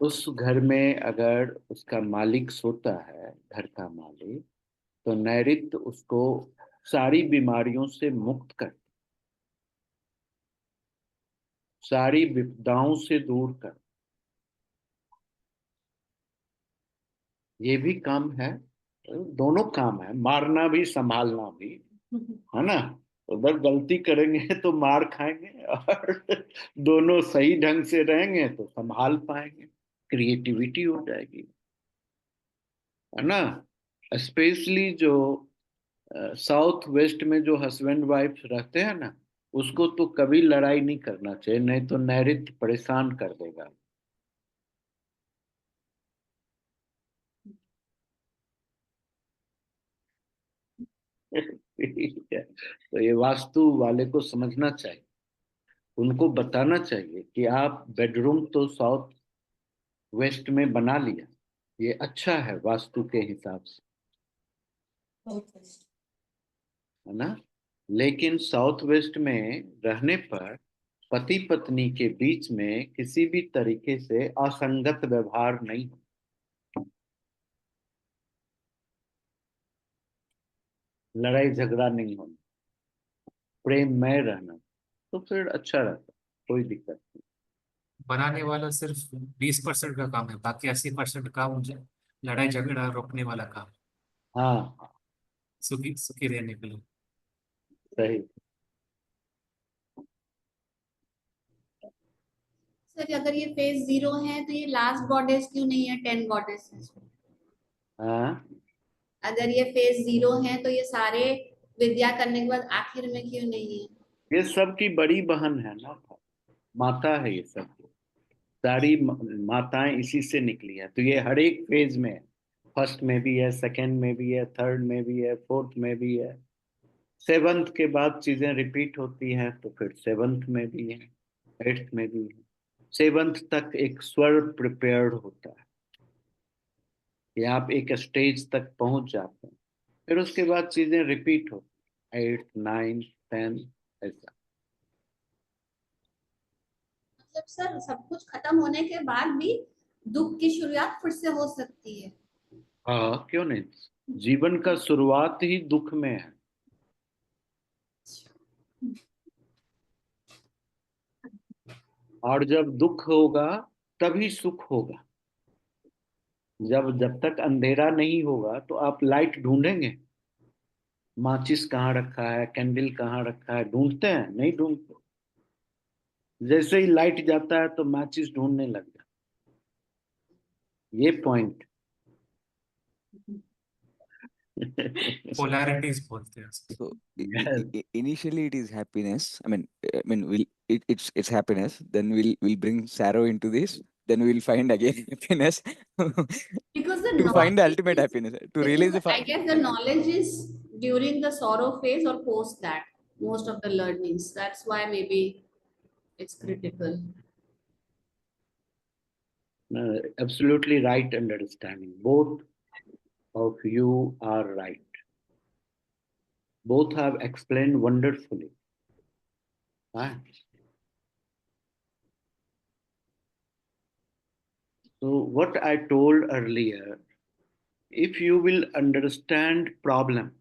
उस घर में अगर उसका मालिक सोता है, घर का मालिक, तो नैऋत्य उसको सारी बीमारियों से मुक्त कर, सारी विपदाओं से दूर कर। ये भी काम है, दोनों काम है, मारना भी संभालना भी, है ना। उधर गलती करेंगे तो मार खाएंगे, और दोनों सही ढंग से रहेंगे तो संभाल पाएंगे, क्रिएटिविटी हो जाएगी, है ना। स्पेशली जो साउथ वेस्ट में जो हस्बैंड वाइफ रहते हैं ना, उसको तो कभी लड़ाई नहीं करना चाहिए, नहीं तो नैऋत्य परेशान कर देगा। ठीक है, तो ये वास्तु वाले को समझना चाहिए, उनको बताना चाहिए कि आप बेडरूम तो साउथ वेस्ट में बना लिया, ये अच्छा है वास्तु के हिसाब से, है ना। लेकिन साउथ वेस्ट में रहने पर पति पत्नी के बीच में किसी भी तरीके से असंगत व्यवहार नहीं हो, लड़ाई झगड़ा नहीं होना, प्रेम में रहना, तो फिर अच्छा रहता, कोई दिक्कत नहीं। बनाने वाला सिर्फ 20% का काम है, बाकी 80% काम मुझे लड़ाई झगड़ा रोकने वाला काम, हाँ सुखी सुखी रहने के लिए। सही। सर अगर ये फेज 0 है तो ये लास्ट गॉडेस क्यों नहीं है 10 गॉडेसेस? हाँ, अगर ये फेज 0 है तो ये सारे विद्या करने के बाद आखिर में क्यों नहीं है? ये सब की बड़ी बहन है ना, माता है ये सब, सारी माताएं इसी से निकली है, तो ये हर एक फेज में है, फर्स्ट में भी है, सेकंड में भी है, थर्ड में भी है, फोर्थ में भी है, सेवंथ के बाद चीजें रिपीट होती हैं, तो फिर सेवंथ में भी है, एट्थ में भी है। सेवंथ तक एक स्वर प्रिपेयर्ड होता है कि आप एक स्टेज तक पहुंच जाते हैं, फिर उसके बाद चीजें रिपीट होती हैं, एट्थ, नाइन्थ, टेंथ, ऐसा। मतलब सर सब कुछ खत्म होने के बाद भी दुख की शुरुआत फिर से हो सकती है? हाँ, क्यों नहीं, जीवन का शुरुआत ही दुख में है। और जब दुख होगा तभी सुख होगा। जब तक अंधेरा नहीं होगा तो आप लाइट ढूंढेंगे, माचिस कहाँ रखा है, कैंडल कहाँ रखा है, ढूंढते हैं? नहीं ढूंढते। जैसे ही लाइट जाता है तो माचिस ढूंढने लग जाता, ये पॉइंट। पोलैरिटीज बोलते हैं। So Yes. initially it is happiness. It's happiness. Then we'll bring sorrow into this. Then we'll find again happiness. Because the To find the knowledge ultimate is, happiness. To realize the I guess the knowledge is during the sorrow phase or post that, most of the learnings. That's why maybe it's critical. Absolutely right understanding. Both of you are right. Both have explained wonderfully. Right. So what I told earlier, if you will understand problem,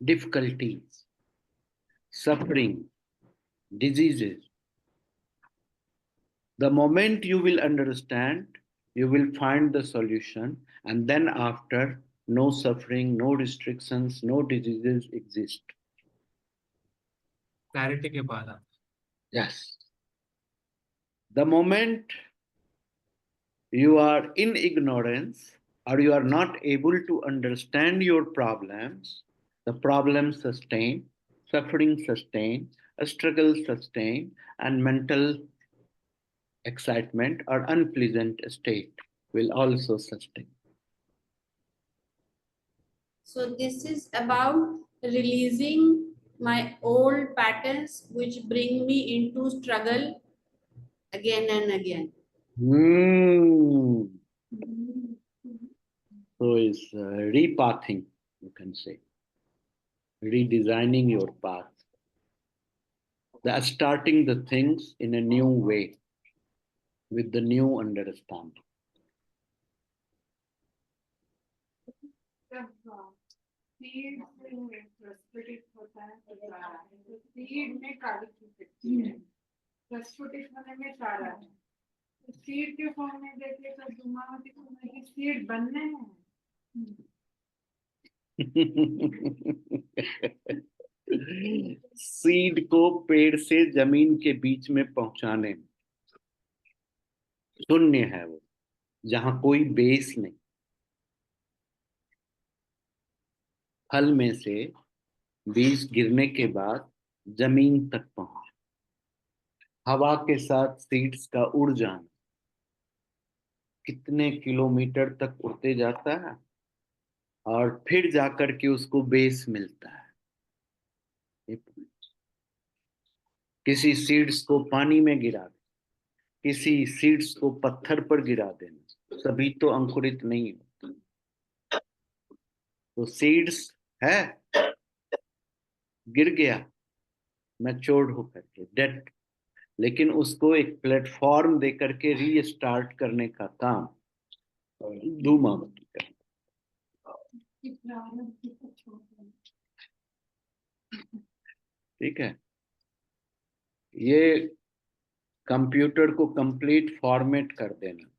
difficulties, suffering, diseases, the moment you will understand, you will find the solution, and then after, no suffering, no restrictions, no diseases exist. Clarity के बाद आप Yes. The moment you are in ignorance or you are not able to understand your problems, the problems sustain, suffering sustain, a struggle sustain, and mental excitement or unpleasant state will also sustain. So this is about releasing my old patterns which bring me into struggle again and again. So it's repathing, you can say, redesigning your path, starting the things in a new way with the new understanding. Seed प्रस्फुटित होता है तो सीड में काली की शक्ति है, प्रस्फुटित होने में तारा है। तो सीड के फॉर्म में देखे तो धूमावती को नहीं, सीड बनने हैं। सीड को पेड़ से जमीन के बीच में पहुंचाने में शून्य है वो, जहां कोई बेस नहीं। फल में से बीज गिरने के बाद जमीन तक पहुंच, हवा के साथ सीड्स का उड़ जाना, कितने किलोमीटर तक उड़ते जाता है और फिर जाकर के उसको बेस मिलता है। किसी सीड्स को पानी में गिरा दे, किसी सीड्स को पत्थर पर गिरा देना, सभी तो अंकुरित नहीं होते। तो सीड्स है, गिर गया मैच्योर्ड होकर के डेड, लेकिन उसको एक प्लेटफॉर्म देकर के रीस्टार्ट करने का काम धूमावती करता। ठीक है, ये कंप्यूटर को कंप्लीट फॉर्मेट कर देना,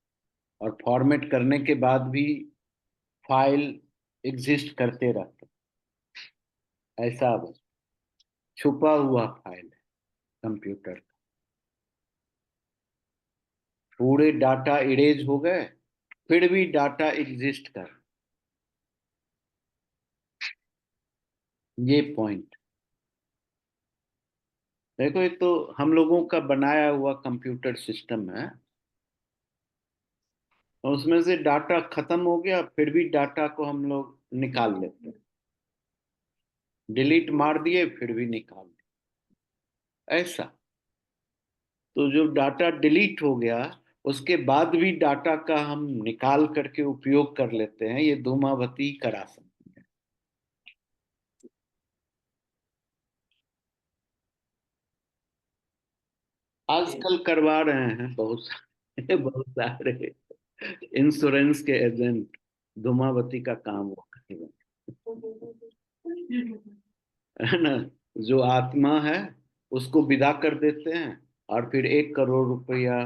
और फॉर्मेट करने के बाद भी फाइल एग्जिस्ट करते रहते, ऐसा बस छुपा हुआ फाइल है कंप्यूटर का। पूरे डाटा इरेज हो गए, फिर भी डाटा एग्जिस्ट कर, ये पॉइंट देखो। ये तो हम लोगों का बनाया हुआ कंप्यूटर सिस्टम है, और उसमें से डाटा खत्म हो गया, फिर भी डाटा को हम लोग निकाल लेते हैं, डिलीट मार दिए फिर भी निकाल दिए, ऐसा। तो जो डाटा डिलीट हो गया उसके बाद भी डाटा का हम निकाल करके उपयोग कर लेते हैं, ये धूमावती करा सकती है। आजकल करवा रहे हैं बहुत सारे इंश्योरेंस के एजेंट, धूमावती का काम वो करेगा, है ना। जो आत्मा है उसको विदा कर देते हैं और फिर 1 करोड़ रुपया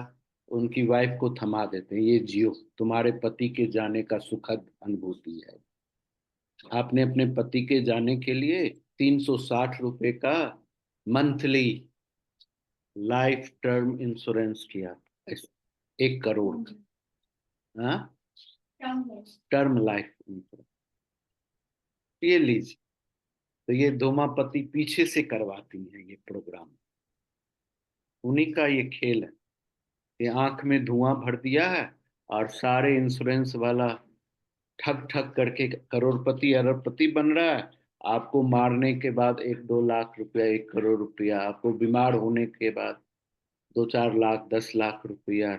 उनकी वाइफ को थमा देते हैं, ये जियो, तुम्हारे पति के जाने का सुखद अनुभूति है। आपने अपने पति के जाने के लिए 360 रुपए का मंथली लाइफ टर्म इंश्योरेंस किया, 1 करोड़ का, हाँ, टर्म लाइफ इंश्योरेंस, ये लीजिए। तो ये धूमापति पीछे से करवाती है ये प्रोग्राम, उन्हीं का ये खेल है। ये आंख में धुआं भर दिया है और सारे इंश्योरेंस वाला ठग ठग करके करोड़पति अरबपति बन रहा है। आपको मारने के बाद 1-2 लाख रुपया, 1 करोड़ रुपया, आपको बीमार होने के बाद 2-4 लाख, 10 लाख रुपया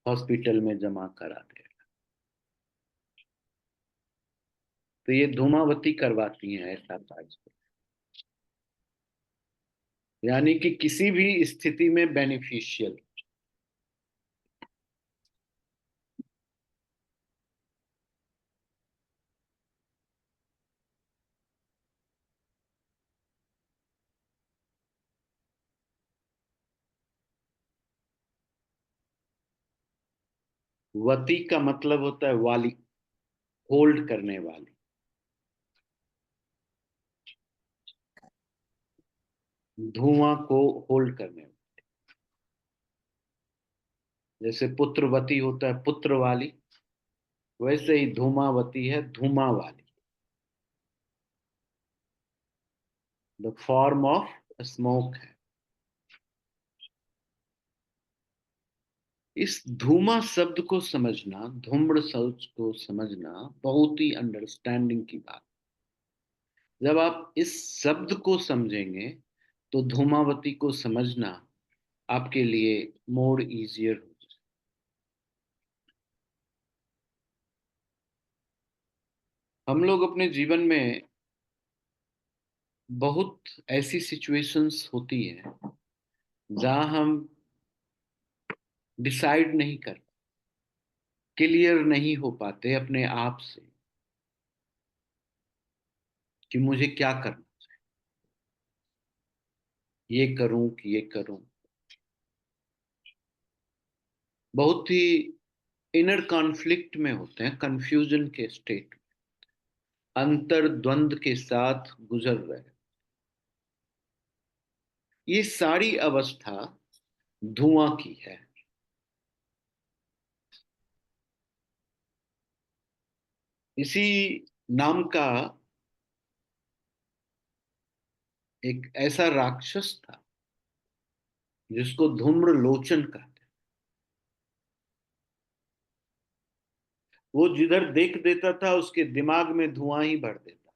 हॉस्पिटल में जमा करा देगा। तो ये धूमावती करवाती हैं ऐसा कार्य, यानी कि किसी भी स्थिति में बेनिफिशियल। वती का मतलब होता है वाली, होल्ड करने वाली। धुआं को होल्ड करने वाली, जैसे पुत्रवती होता है पुत्र वाली, वैसे ही धूमावती है, धूमा वाली, द फॉर्म ऑफ स्मोक है। इस धूमा शब्द को समझना, धूम्र शब्द को समझना बहुत ही अंडरस्टैंडिंग की बात। जब आप इस शब्द को समझेंगे तो धूमावती को समझना आपके लिए मोर इजियर हो जाए। हम लोग अपने जीवन में बहुत ऐसी सिचुएशंस होती है जहां हम डिसाइड नहीं कर, क्लियर नहीं हो पाते अपने आप से कि मुझे क्या करना, ये करूं कि ये करूं। बहुत ही इनर कॉन्फ्लिक्ट में होते हैं, कंफ्यूजन के स्टेट, अंतर द्वंद के साथ गुजर रहे। ये सारी अवस्था धुआं की है। इसी नाम का एक ऐसा राक्षस था जिसको धूम्र लोचन कहते। वो जिधर देख देता था उसके दिमाग में धुआं ही भर देता,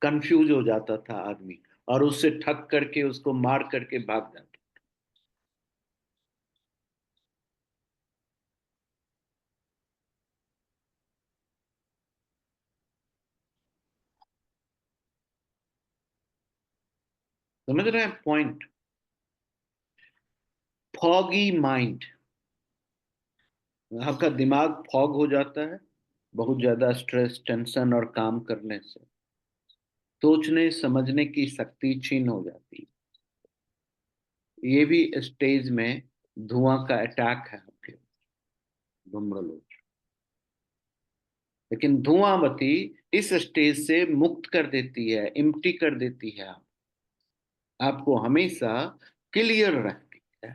कंफ्यूज हो जाता था आदमी, और उससे ठग करके उसको मार करके भाग जाता। समझ रहे हैं पॉइंट? फॉगी माइंड, आपका दिमाग फॉग हो जाता है बहुत ज्यादा स्ट्रेस, टेंशन और काम करने से। सोचने समझने की शक्ति छीन हो जाती है। ये भी स्टेज में धुआं का अटैक है आपके धूम्र लोच। लेकिन धुआंवती इस स्टेज से मुक्त कर देती है, इम्प्टी कर देती है, आपको हमेशा क्लियर रखती है।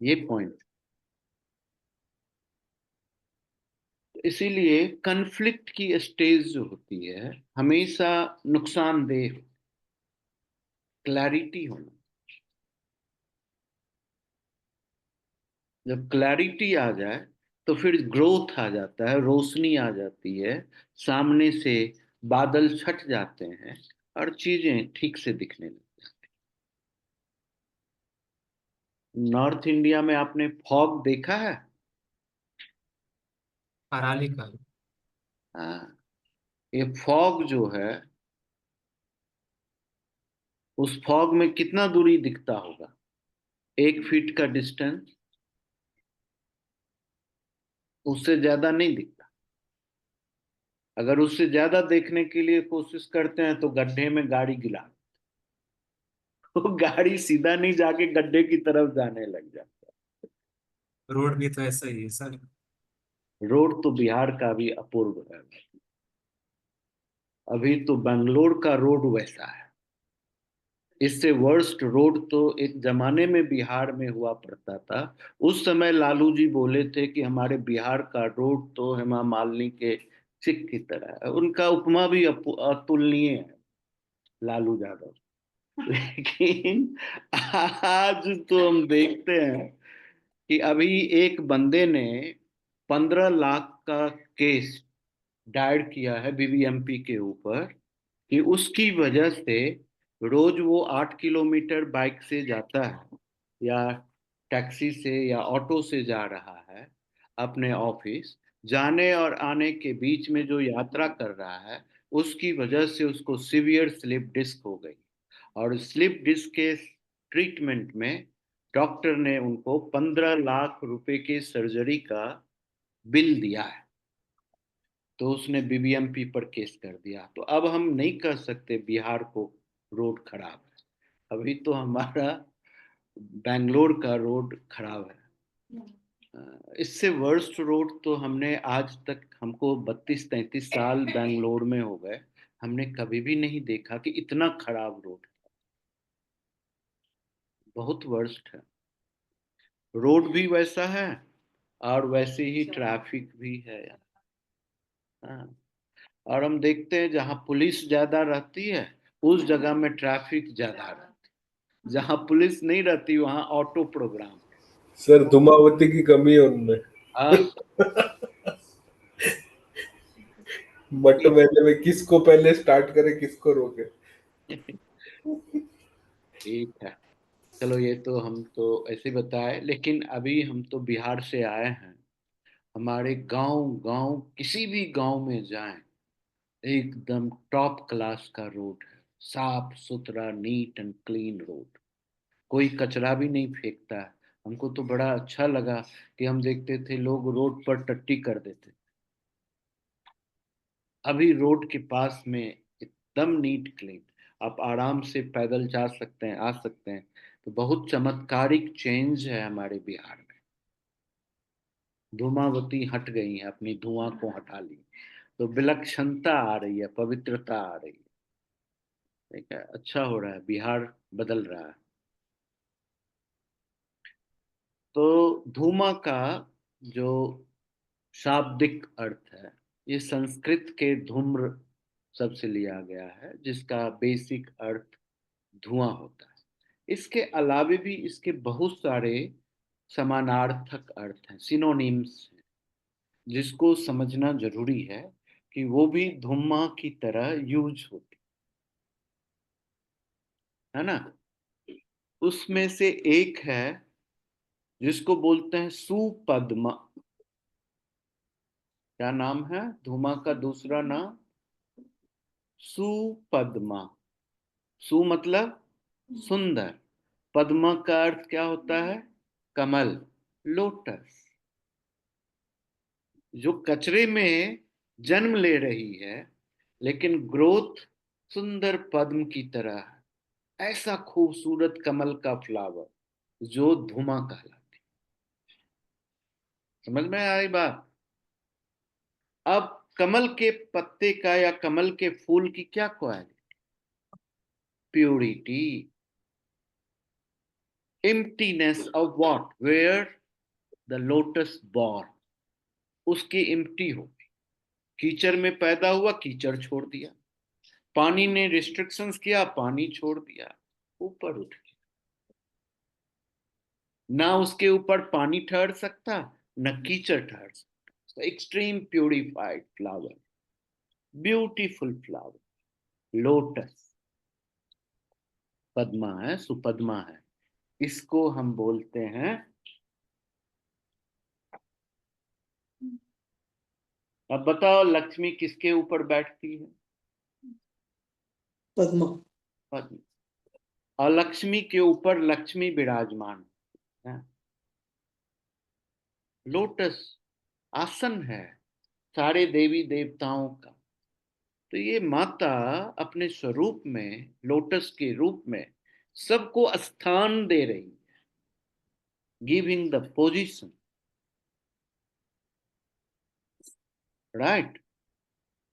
ये पॉइंट, इसीलिए कन्फ्लिक्ट की स्टेज जो होती है हमेशा नुकसानदेह। क्लैरिटी होना, जब क्लैरिटी आ जाए तो फिर ग्रोथ आ जाता है, रोशनी आ जाती है, सामने से बादल छट जाते हैं और चीजें ठीक से दिखने लगती हैं। नॉर्थ इंडिया में आपने फॉग देखा है? अराली का। हाँ, ये फॉग जो है, उस फॉग में कितना दूरी दिखता होगा? 1 फीट का डिस्टेंस, उससे ज्यादा नहीं दिखता। अगर उससे ज्यादा देखने के लिए कोशिश करते हैं तो गड्ढे में गाड़ी गिरा, तो गाड़ी सीधा नहीं जाके गड्ढे की तरफ जाने लग जाता। रोड भी तो ऐसा ही है सर। रोड तो बिहार का भी अपूर्व है। अभी तो बेंगलोर का रोड वैसा है। इससे वर्स्ट रोड तो एक जमाने में बिहार में हुआ करता था। उस समय लालू जी बोले थे कि हमारे बिहार का रोड तो हेमा मालिनी के चिक की तरह है। उनका उपमा भी अतुलनीय है, लालू यादव। लेकिन आज तो हम देखते हैं कि अभी एक बंदे ने 15 लाख का केस दायर किया है बीबीएमपी के ऊपर कि उसकी वजह से रोज वो 8 किलोमीटर बाइक से जाता है या टैक्सी से या ऑटो से जा रहा है अपने ऑफिस। जाने और आने के बीच में जो यात्रा कर रहा है उसकी वजह से उसको सीवियर स्लिप डिस्क हो गई, और स्लिप डिस्क के ट्रीटमेंट में डॉक्टर ने उनको 15 लाख रुपए के सर्जरी का बिल दिया है। तो उसने बीबीएमपी पर केस कर दिया। तो अब हम नहीं कह सकते बिहार को रोड खराब है। अभी तो हमारा बेंगलोर का रोड खराब है। इससे वर्स्ट रोड तो हमने आज तक, हमको 32-33 साल बेंगलोर में हो गए, हमने कभी भी नहीं देखा कि इतना खराब रोड। बहुत वर्स्ट है। रोड भी वैसा है और वैसे ही ट्रैफिक भी है। हाँ। और हम देखते हैं जहाँ पुलिस ज्यादा रहती है उस जगह में ट्रैफिक ज्यादा रहती है, जहाँ पुलिस नहीं रहती वहाँ ऑटो प्रोग्राम। सर धूमावती की कमी है उनमें। हाँ। मट मेले में किसको पहले स्टार्ट करे किसको रोके। ठीक है, चलो ये तो हम तो ऐसे बताए, लेकिन अभी हम तो बिहार से आए हैं। हमारे गांव गांव किसी भी गांव में जाएं, एकदम टॉप क्लास का रोड है, साफ सुथरा, नीट एंड क्लीन रोड। कोई कचरा भी नहीं फेंकता है। हमको तो बड़ा अच्छा लगा कि हम देखते थे लोग रोड पर टट्टी कर देते। अभी रोड के पास में एकदम नीट क्लीन, आप आराम से पैदल जा सकते हैं, आ सकते हैं। तो बहुत चमत्कारिक चेंज है हमारे बिहार में। धूमावती हट गई है, अपनी धुआं को हटा ली, तो विलक्षणता आ रही है, पवित्रता आ रही है। ठीक है, अच्छा हो रहा है, बिहार बदल रहा है। तो धूमा का जो शाब्दिक अर्थ है, ये संस्कृत के धूम्र शब्द से लिया गया है, जिसका बेसिक अर्थ धुआं होता है। इसके अलावे भी इसके बहुत सारे समानार्थक अर्थ हैं, सिनोनिम्स हैं, जिसको समझना जरूरी है कि वो भी धुआं की तरह यूज होती है ना। उसमें से एक है जिसको बोलते हैं सुपद्मा। क्या नाम है धुआं का दूसरा नाम? सुपद्मा। सु मतलब सुंदर, पद्मा का अर्थ क्या होता है? कमल, लोटस। जो कचरे में जन्म ले रही है लेकिन ग्रोथ सुंदर पद्म की तरह है। ऐसा खूबसूरत कमल का फ्लावर जो धुआं कहलाती। समझ में आई बात? अब कमल के पत्ते का या कमल के फूल की क्या quality? Purity. Emptiness of what? Where the lotus born, उसकी एम्प्टी हो गई। कीचड़ में पैदा हुआ, कीचड़ छोड़ दिया। पानी ने रिस्ट्रिक्शंस किया, पानी छोड़ दिया, ऊपर उठ गया। ना उसके ऊपर पानी ठहर सकता, न कीचड़ ठहर सकता। Extreme purified flower, beautiful flower, lotus. Padma है, सुपद्मा है। इसको हम बोलते हैं। अब बताओ लक्ष्मी किसके ऊपर बैठती है? पद्मा। पद्म। और लक्ष्मी के ऊपर लक्ष्मी विराजमान है। लोटस आसन है सारे देवी देवताओं का। तो ये माता अपने स्वरूप में, लोटस के रूप में सबको स्थान दे रही है, giving the position, right,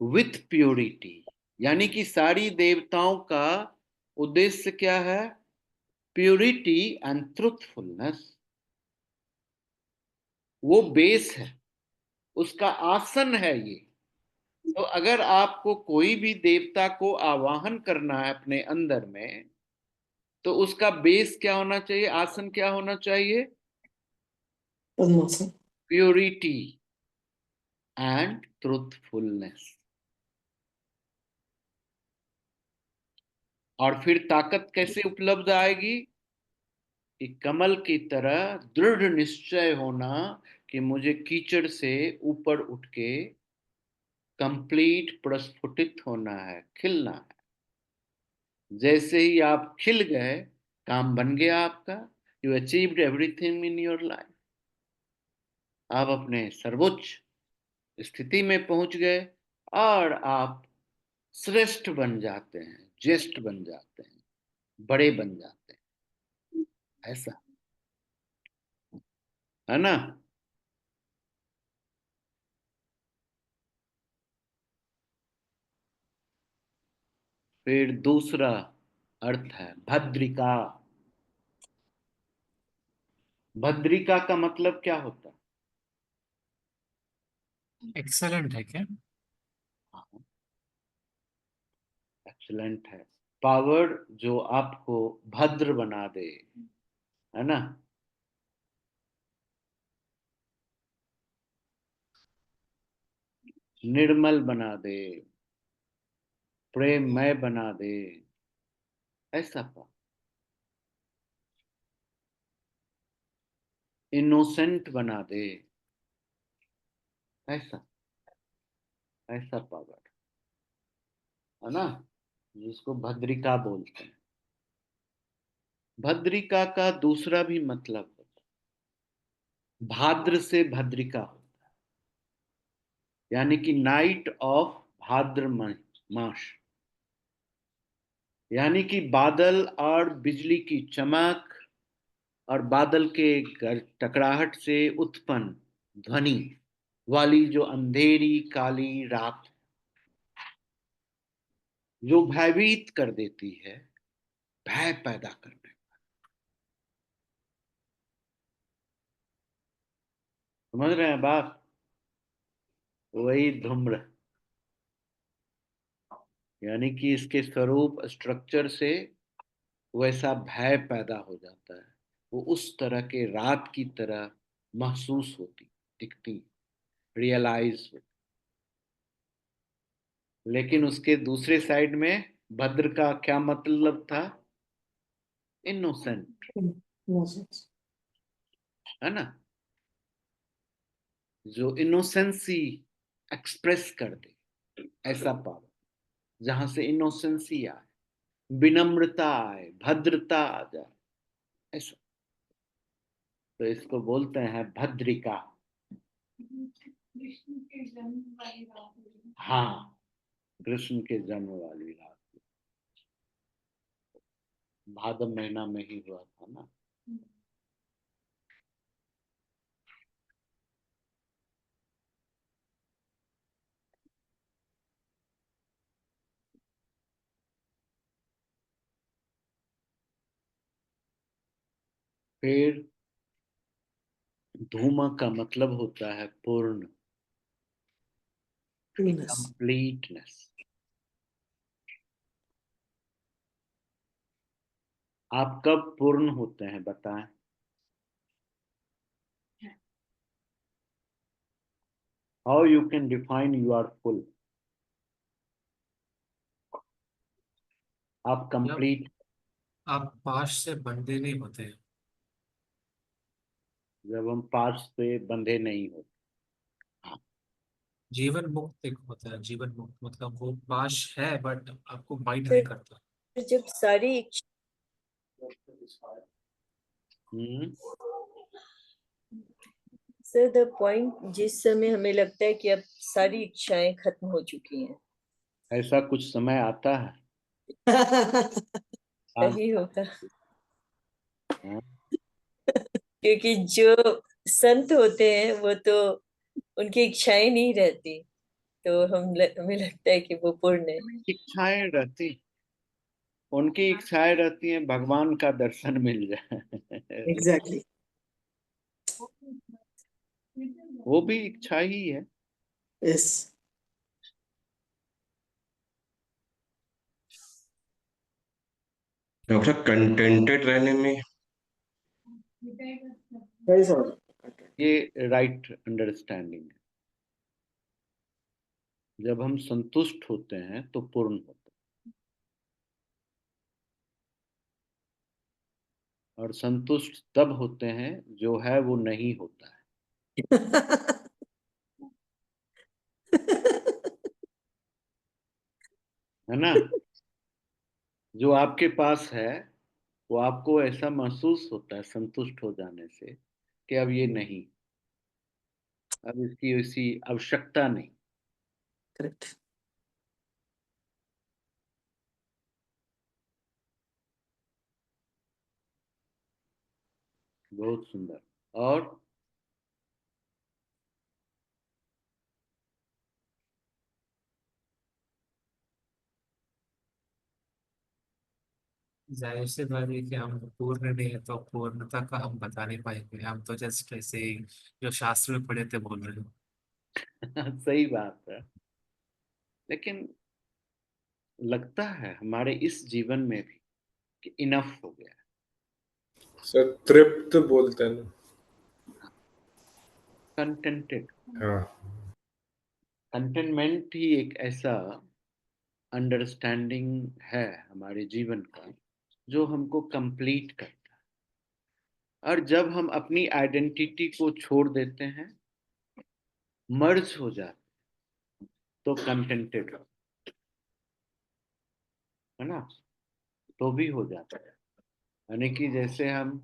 with purity. यानी कि सारी देवताओं का उद्देश्य क्या है? Purity and truthfulness. वो बेस है, उसका आसन है ये। तो अगर आपको कोई भी देवता को आवाहन करना है अपने अंदर में, तो उसका बेस क्या होना चाहिए? आसन क्या होना चाहिए? पद्मासन। Purity and truthfulness. और फिर ताकत कैसे उपलब्ध आएगी? कि कमल की तरह दृढ़ निश्चय होना कि मुझे कीचड़ से ऊपर उठ के कंप्लीट प्रस्फुटित होना है, खिलना है। जैसे ही आप खिल गए, काम बन गया आपका। You achieved everything in your life. आप अपने सर्वोच्च स्थिति में पहुंच गए और आप श्रेष्ठ बन जाते हैं, ज्येष्ठ बन जाते हैं, बड़े बन जाते हैं। ऐसा है ना। फिर दूसरा अर्थ है भद्रिका। भद्रिका का मतलब क्या होता है? एक्सेलेंट है क्या? एक्सीलेंट है। पावर जो आपको भद्र बना दे, है ना? निर्मल बना दे, प्रेममय बना दे, ऐसा पावर। इनोसेंट बना दे, ऐसा ऐसा पावर, है ना, जिसको भद्रिका बोलते हैं। भद्रिका का दूसरा भी मतलब होता है, भाद्र से भद्रिका होता है, यानी कि नाइट ऑफ भाद्र मास, यानी कि बादल और बिजली की चमक और बादल के टकराहट से उत्पन्न ध्वनि वाली जो अंधेरी काली रात, जो भयभीत कर देती है, भय पैदा करने। समझ रहे हैं बात? वही धूम्र, यानी कि इसके स्वरूप स्ट्रक्चर से वैसा भय पैदा हो जाता है। वो उस तरह के रात की तरह महसूस होती, दिखती, रियलाइज होती। लेकिन उसके दूसरे साइड में भद्र का क्या मतलब था? इनोसेंट, है ना, जो इनोसेंसी एक्सप्रेस कर दे, ऐसा पावर, जहां से इनोसेंसी आए, विनम्रता आए, भद्रता आ जाए, ऐसा। तो इसको बोलते हैं भद्रिका। कृष्ण के जन्म वाली रात हुई। हाँ, कृष्ण के जन्म वाली रात, भाद्र महीना में ही हुआ था ना। फिर धूमा का मतलब होता है पूर्ण, कंप्लीटनेस। आप कब पूर्ण होते हैं बताएं? How you can define you are full? आप मतलब कंप्लीट आप पाश से बंधे नहीं होते। जब हम पास से बंधे नहीं होते। हाँ, जीवन मुक्त एक होता है, जीवन मुक्त मतलब वो पाश है बट आपको बाइंड नहीं फिर करता। जब सारी इच्छा हम्म, सर द पॉइंट, जिस समय हमें लगता है कि अब सारी इच्छाएं खत्म हो चुकी हैं, ऐसा कुछ समय आता है। आज नहीं होता, हाँ, क्योंकि जो संत होते हैं वो तो उनकी इच्छाएं नहीं रहती, तो हमें लगता है कि वो पूर्ण है। इच्छाएं रहती, उनकी इच्छाएं रहती हैं भगवान का दर्शन मिल जाए। एग्जैक्टली। वो भी इच्छा ही है। यस। डॉक्टर साहब कंटेंटेड रहने में ये राइट अंडरस्टैंडिंग है। जब हम संतुष्ट होते हैं तो पूर्ण होते हैं, और संतुष्ट तब होते हैं जो है वो नहीं होता है ना। जो आपके पास है वो आपको ऐसा महसूस होता है संतुष्ट हो जाने से कि अब ये नहीं, अब इसकी वैसी आवश्यकता नहीं। करेक्ट। बहुत सुंदर। और जाहिर सी बात है कि हम पूर्ण नहीं है तो पूर्णता का हम बता नहीं पाएंगे, हम तो जस्ट ऐसे ही जो शास्त्र में पढ़े थे बोल रहे हैं। सही बात है, लेकिन लगता है हमारे इस जीवन में भी कि इनफ हो गया है। सर तृप्त बोलते हैं ना। कंटेंटेड, हाँ कंटेनमेंट ही एक ऐसा अंडरस्टैंडिंग है हमारे जीवन का जो हमको कंप्लीट करता है। और जब हम अपनी आइडेंटिटी को छोड़ देते हैं, मर्ज हो जाते, तो कंटेंटेड हो, है ना, तो भी हो जाता है। यानी कि जैसे हम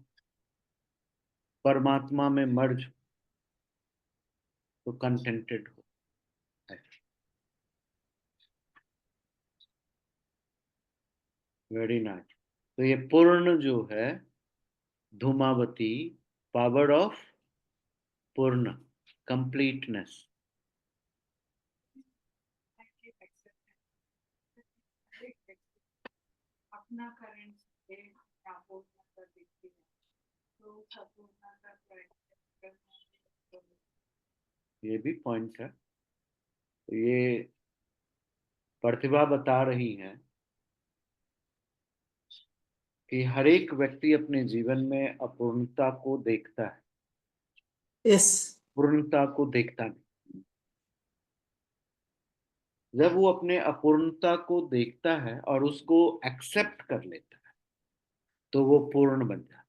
परमात्मा में मर्ज, तो कंटेंटेड हो। Very nice. तो ये पूर्ण जो है, धूमावती, पावर ऑफ पूर्ण, कंप्लीटनेस। अपना करंट से अपूर्णता दिखती है, तो उस अपूर्णता को accept करना, ये भी पॉइंट है। तो ये प्रतिभा बता रही है कि हर एक व्यक्ति अपने जीवन में अपूर्णता को देखता है, यस। पूर्णता को देखता नहीं। जब वो अपने अपूर्णता को देखता है और उसको एक्सेप्ट कर लेता है, तो वो पूर्ण बन जाता है।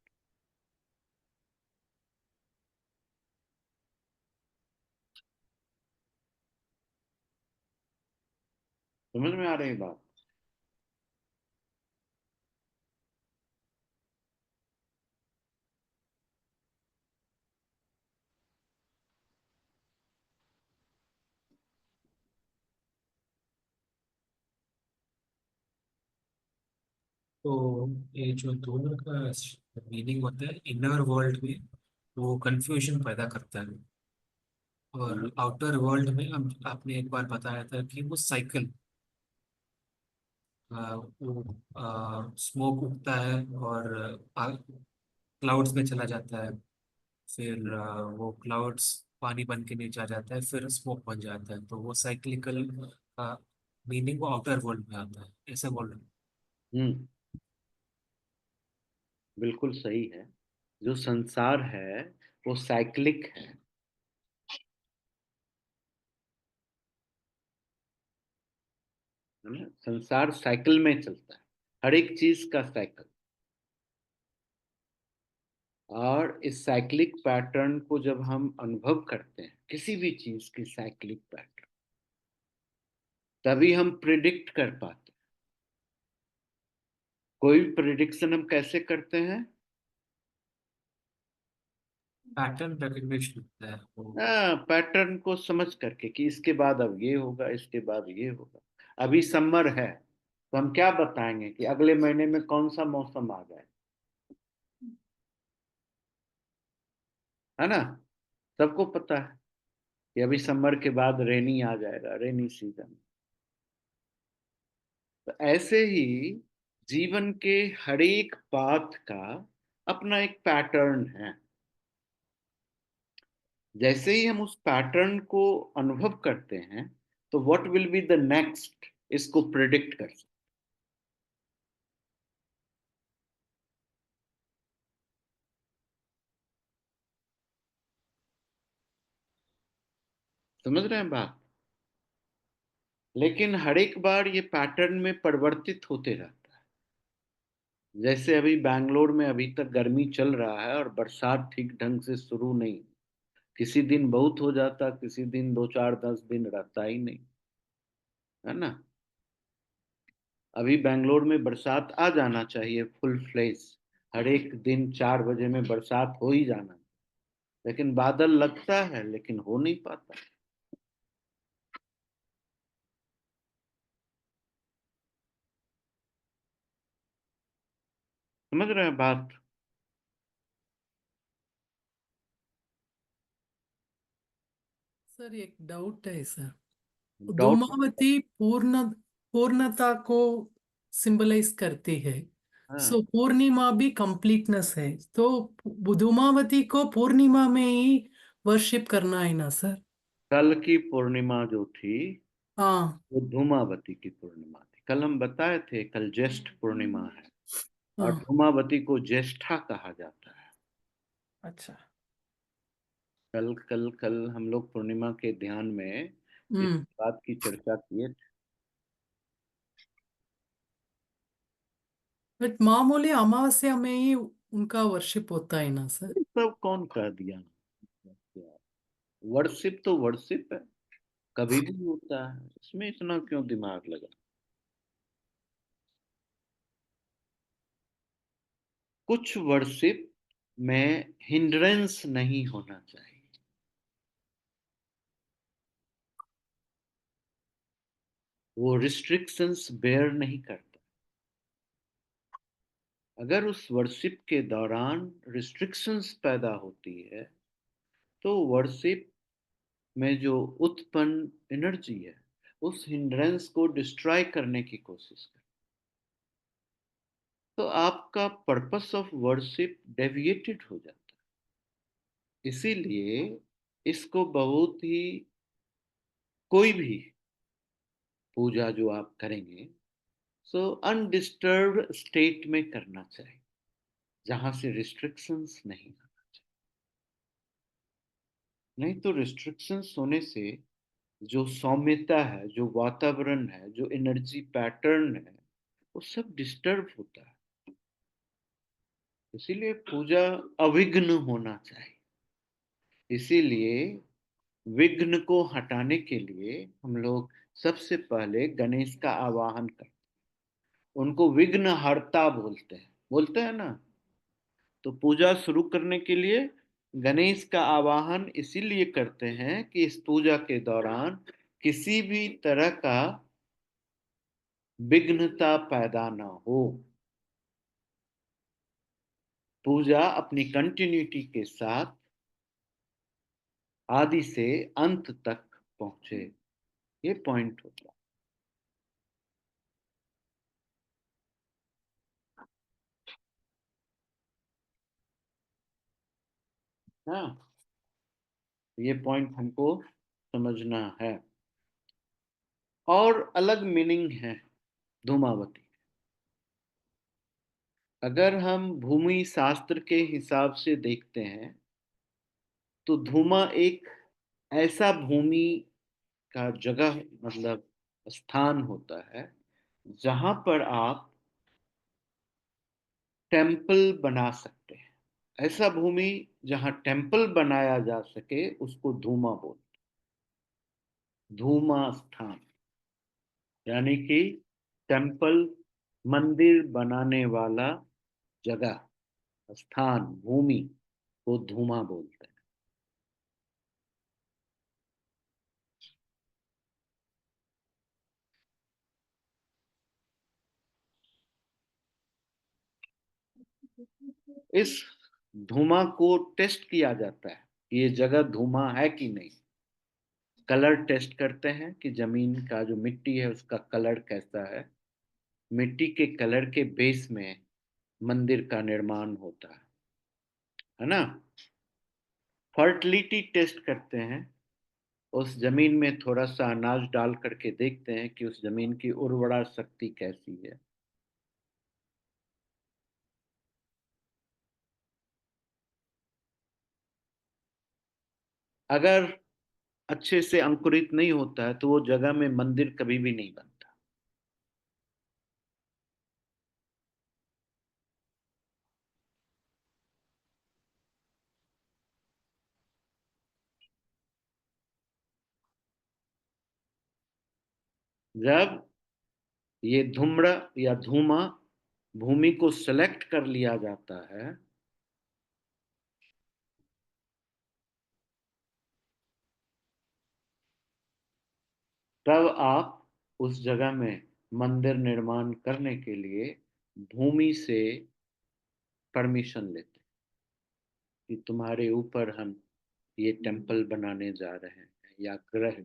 समझ में आ रही बात? तो ये जो दोनों का मीनिंग होता है इनर वर्ल्ड में, वो कंफ्यूजन पैदा करता है। और आउटर वर्ल्ड में हम, आपने एक बार बताया था कि वो साइकिल, वो स्मोक उठता है और क्लाउड्स में चला जाता है, फिर वो क्लाउड्स पानी बन के नीचे आ जाता है, फिर स्मोक बन जाता है। तो वो साइक्लिकल का मीनिंग वो आउटर वर्ल्ड में आता है, ऐसा बोल रहे हैं। बिल्कुल सही है। जो संसार है वो साइक्लिक है ना? संसार साइकिल में चलता है, हर एक चीज का साइकिल। और इस साइक्लिक पैटर्न को जब हम अनुभव करते हैं, किसी भी चीज की साइक्लिक पैटर्न, तभी हम प्रिडिक्ट कर पाते हैं। कोई भी प्रिडिक्शन हम कैसे करते हैं? पैटर्न रिकग्निशन होता है वो। पैटर्न को समझ करके कि इसके बाद अब ये होगा, इसके बाद ये होगा। अभी समर है, तो हम क्या बताएंगे कि अगले महीने में कौन सा मौसम आ जाए, है ना? सबको पता है कि अभी समर के बाद रेनी आ जाएगा, रेनी सीजन। तो ऐसे ही जीवन के हर एक पाथ का अपना एक पैटर्न है। जैसे ही हम उस पैटर्न को अनुभव करते हैं, तो what will be the next, इसको प्रिडिक्ट कर सकते। समझ रहे हैं बात? लेकिन हर एक बार ये पैटर्न में परिवर्तित होते रहता है। जैसे अभी बैंगलोर में अभी तक गर्मी चल रहा है और बरसात ठीक ढंग से शुरू नहीं। किसी दिन बहुत हो जाता, किसी दिन 2 4 10 दिन रहता ही नहीं, है ना? अभी बैंगलोर में बरसात आ जाना चाहिए फुल फ्लेज, हर एक दिन 4 बजे में बरसात हो ही जाना, लेकिन बादल लगता है लेकिन हो नहीं पाता। समझ रहे हैं बात? सर एक डाउट है सर। डाउट? धूमावती पूर्णता को सिंबलाइज करती है, हाँ, सो पूर्णिमा भी कंप्लीटनेस है, तो धूमावती को पूर्णिमा में ही वर्शिप करना है ना सर? कल की पूर्णिमा जो थी हाँ वो धूमावती की पूर्णिमा थी। कल हम बताए थे, कल ज्येष्ठ पूर्णिमा है और हाँ। धूमावती को ज्येष्ठा कहा जाता है। अच्छा। कल कल कल हम लोग पूर्णिमा के ध्यान में इस बात की चर्चा किए थे। बट मामूली अमावस्या में ही उनका वर्शिप होता है ना सर? सब कौन कर दिया? वर्शिप तो वर्शिप है, कभी भी होता है, इसमें इतना क्यों दिमाग लगा? कुछ वर्शिप में हिंड्रेंस नहीं होना चाहिए। वो रिस्ट्रिक्शंस बेयर नहीं करता। अगर उस वर्शिप के दौरान रिस्ट्रिक्शंस पैदा होती है तो वर्शिप में जो उत्पन्न एनर्जी है उस हिंड्रेंस को डिस्ट्रॉय करने की कोशिश कर, तो आपका पर्पस ऑफ वर्शिप डेविएटेड हो जाता है। इसीलिए इसको बहुत ही, कोई भी पूजा जो आप करेंगे सो अनडिस्टर्ब्ड स्टेट में करना चाहिए, जहां से रिस्ट्रिक्शंस नहीं आना चाहिए। नहीं तो रिस्ट्रिक्शंस होने से जो सौम्यता है, जो वातावरण है, जो एनर्जी पैटर्न है, वो सब डिस्टर्ब होता है। इसीलिए पूजा अविघ्न होना चाहिए। इसीलिए विघ्न को हटाने के लिए हम लोग सबसे पहले गणेश का आवाहन करते हैं। उनको विघ्न हरता बोलते हैं ना। तो पूजा शुरू करने के लिए गणेश का आवाहन इसीलिए करते हैं कि इस पूजा के दौरान किसी भी तरह का विघ्नता पैदा ना हो, पूजा अपनी कंटिन्यूटी के साथ आदि से अंत तक पहुंचे। ये पॉइंट होता है। हाँ, ये पॉइंट हमको समझना है। और अलग मीनिंग है धूमावती। अगर हम भूमि शास्त्र के हिसाब से देखते हैं तो धूमा एक ऐसा भूमि का जगह, मतलब स्थान होता है जहां पर आप टेम्पल बना सकते हैं। ऐसा भूमि जहां टेम्पल बनाया जा सके उसको धूमा बोलते हैं। धूमा स्थान यानी कि टेम्पल, मंदिर बनाने वाला जगह, स्थान, भूमि को धूमा बोलते हैं। इस धूमा को टेस्ट किया जाता है कि ये जगह धूमा है कि नहीं। कलर टेस्ट करते हैं कि जमीन का जो मिट्टी है उसका कलर कैसा है। मिट्टी के कलर के बेस में मंदिर का निर्माण होता है ना। फर्टिलिटी टेस्ट करते हैं, उस जमीन में थोड़ा सा अनाज डाल करके देखते हैं कि उस जमीन की उर्वरा शक्ति कैसी है। अगर अच्छे से अंकुरित नहीं होता है तो वो जगह में मंदिर कभी भी नहीं बनता। जब ये धूम्र या धूमा भूमि को सेलेक्ट कर लिया जाता है तब आप उस जगह में मंदिर निर्माण करने के लिए भूमि से परमिशन लेते हैं कि तुम्हारे ऊपर हम ये टेम्पल बनाने जा रहे हैं, या गृह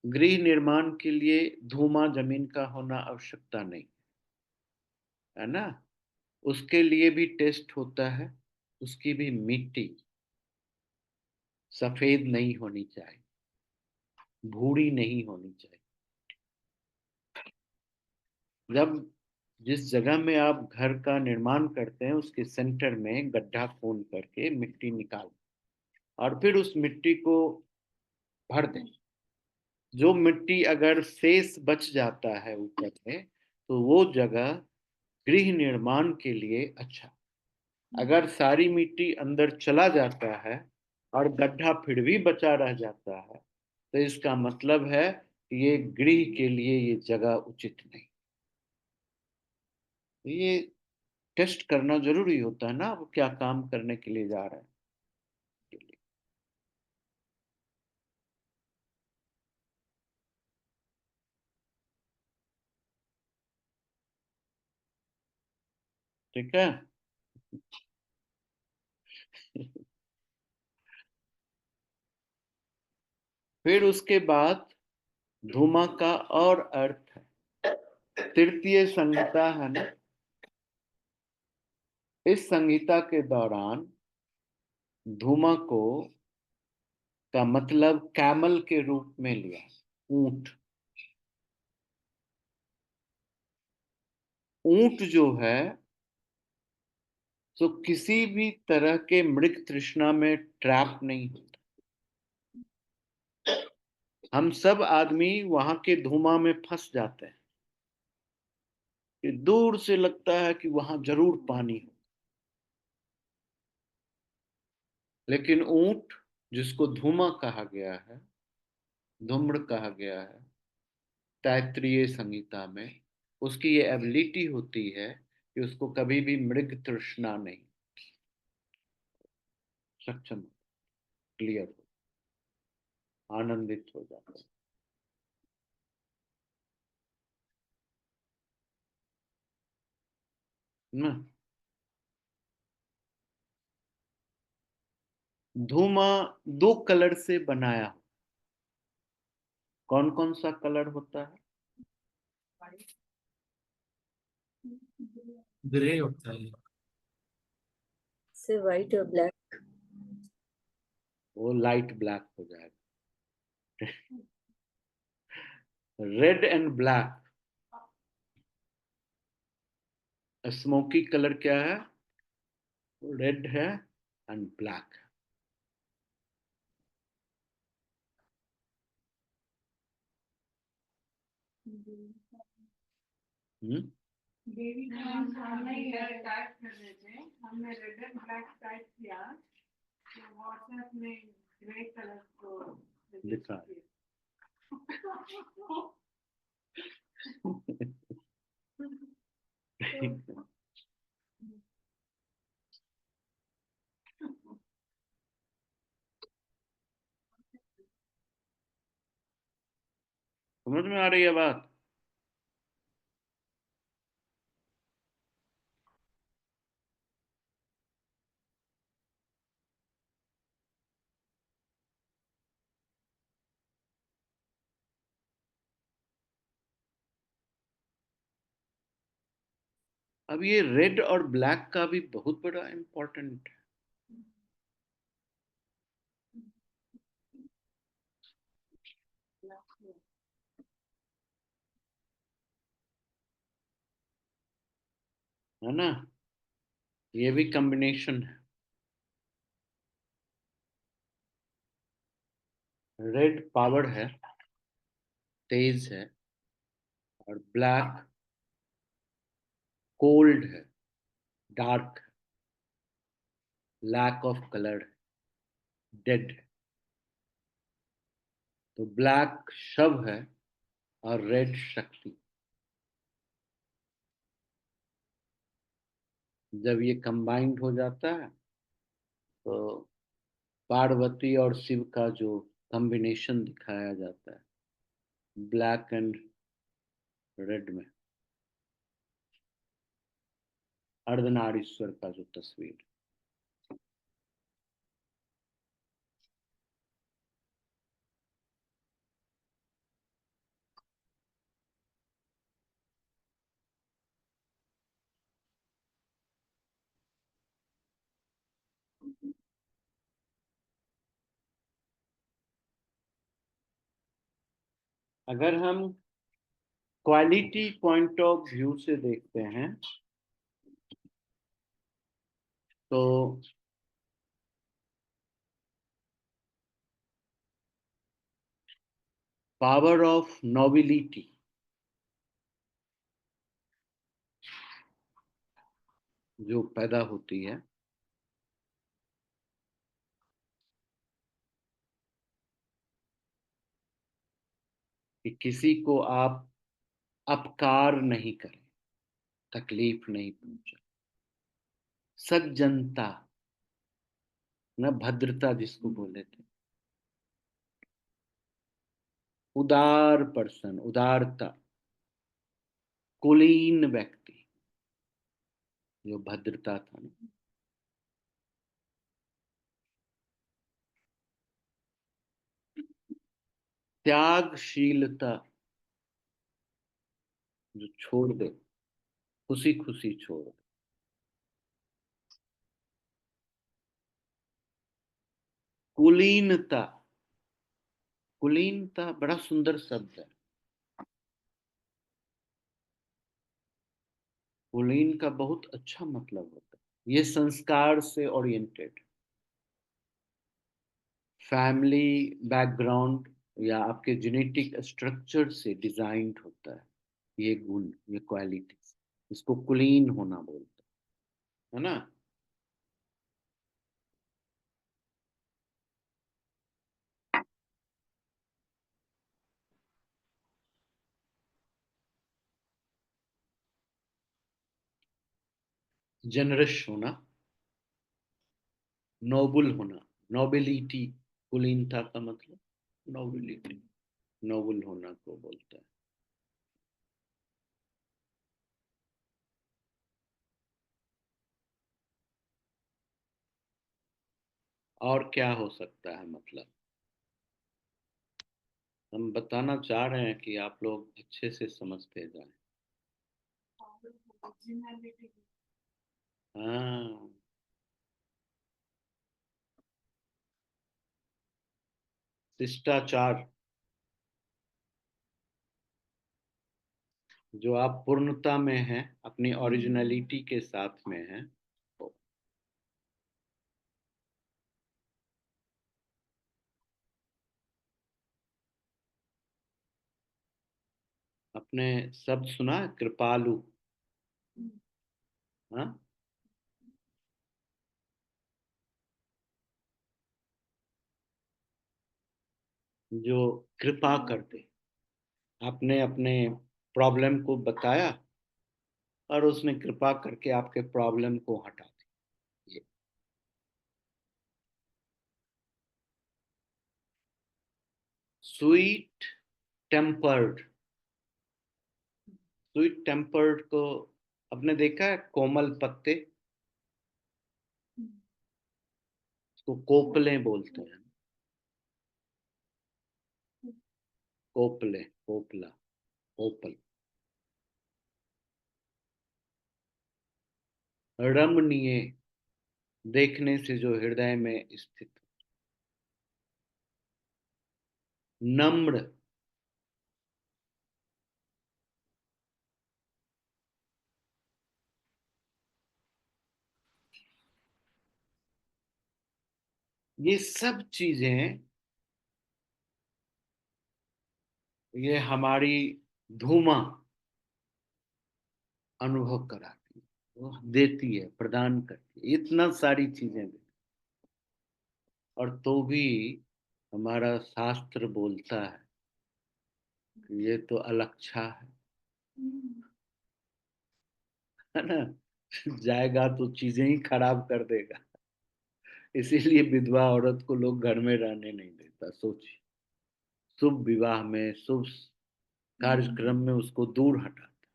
गृह निर्माण के लिए धूमा जमीन का होना आवश्यकता नहीं है ना। उसके लिए भी टेस्ट होता है। उसकी भी मिट्टी सफेद नहीं होनी चाहिए, भूरी नहीं होनी चाहिए। जब जिस जगह में आप घर का निर्माण करते हैं उसके सेंटर में गड्ढा खोद करके मिट्टी निकाल और फिर उस मिट्टी को भर दें। जो मिट्टी अगर शेष बच जाता है ऊपर में तो वो जगह गृह निर्माण के लिए अच्छा। अगर सारी मिट्टी अंदर चला जाता है और गड्ढा फिर भी बचा रह जाता है तो इसका मतलब है कि ये गृह के लिए ये जगह उचित नहीं। ये टेस्ट करना जरूरी होता है ना, वो क्या काम करने के लिए जा रहा है। ठीक है। फिर उसके बाद धूमा का और अर्थ है। तृतीय संहिता है ना, इस संहिता के दौरान धूमा को का मतलब कैमल के रूप में लिया, ऊंट। ऊंट जो है तो किसी भी तरह के मृग तृष्णा में ट्रैप नहीं होता। हम सब आदमी वहां के धुआं में फंस जाते हैं कि दूर से लगता है कि वहां जरूर पानी हो, लेकिन ऊंट जिसको धूमा कहा गया है, धूम्र कहा गया है तैत्तिरीय संहिता में, उसकी ये एबिलिटी होती है कि उसको कभी भी मृग तृष्णा नहीं, सक्षम, क्लियर हो, आनंदित हो जाता है ना। धूमा दो कलर से बनाया हो। कौन कौन सा कलर होता है? ग्रे होता है। से व्हाइट और ब्लैक। वो लाइट ब्लैक हो जाएगा। Red and black, smoky colour क्या है? रेड है एंड ब्लैक है। देवी ने हम सामने टाइप कर रहे थे, हमने रेड एंड ब्लैक टाइप किया तो व्हाट्सएप में ग्रे कलर को लिखा है। समझ में आ रही है बात? अब ये रेड और ब्लैक का भी बहुत बड़ा इंपॉर्टेंट है ना। ये भी कॉम्बिनेशन है। रेड पावर है, तेज है, और ब्लैक कोल्ड है, डार्क है, लैक ऑफ कलर, डेड है। तो ब्लैक शव है और रेड शक्ति। जब ये कंबाइंड हो जाता है तो पार्वती और शिव का जो कॉम्बिनेशन दिखाया जाता है ब्लैक एंड रेड में, अर्धनारीश्वर का जो तस्वीर। अगर हम क्वालिटी पॉइंट ऑफ व्यू से देखते हैं तो पावर ऑफ नोबिलिटी जो पैदा होती है कि किसी को आप अपकार नहीं करें, तकलीफ नहीं पहुंचा, सज्जनता, न भद्रता जिसको बोले थे, उदार पर्सन, उदारता, कुलीन व्यक्ति, जो भद्रता था ना, त्यागशीलता, जो छोड़ दे, खुशी खुशी छोड़ दे, कुलीनता, कुलीनता बड़ा सुंदर शब्द है। कुलीन का बहुत अच्छा मतलब होता है, ये संस्कार से ओरिएंटेड, फैमिली बैकग्राउंड या आपके जेनेटिक स्ट्रक्चर से डिजाइंड होता है ये गुण, ये क्वालिटी, इसको कुलीन होना बोलते है ना। जनरस होना, नोबल होना, नोबिलिटी, कुलीनता का मतलब नोबिलिटी, नोबल होना को बोलता है। और क्या हो सकता है मतलब, हम बताना चाह रहे हैं कि आप लोग अच्छे से समझते जाएं। हाँ, शिष्टाचार, जो आप पूर्णता में हैं, अपनी ओरिजिनलिटी के साथ में हैं, अपने शब्द सुना है, कृपालु, हाँ, जो कृपा करते, आपने अपने प्रॉब्लम को बताया और उसने कृपा करके आपके प्रॉब्लम को हटा दी। स्वीट टेम्पर्ड, स्वीट टेम्पर्ड को आपने देखा है, कोमल पत्ते, उसको कोपले बोलते हैं, कोपले, कोपला, कोपल, रमणीय, देखने से जो हृदय में स्थित, नम्र, ये सब चीजें ये हमारी धूमा अनुभव कराती है, वो देती है, प्रदान करती है, इतना सारी चीजें देती, और तो भी हमारा शास्त्र बोलता है कि ये तो अलक्षा है ना, जाएगा तो चीजें ही खराब कर देगा, इसीलिए विधवा औरत को लोग घर में रहने नहीं देता। सोचिए, शुभ विवाह में, शुभ कार्यक्रम में उसको दूर हटाता,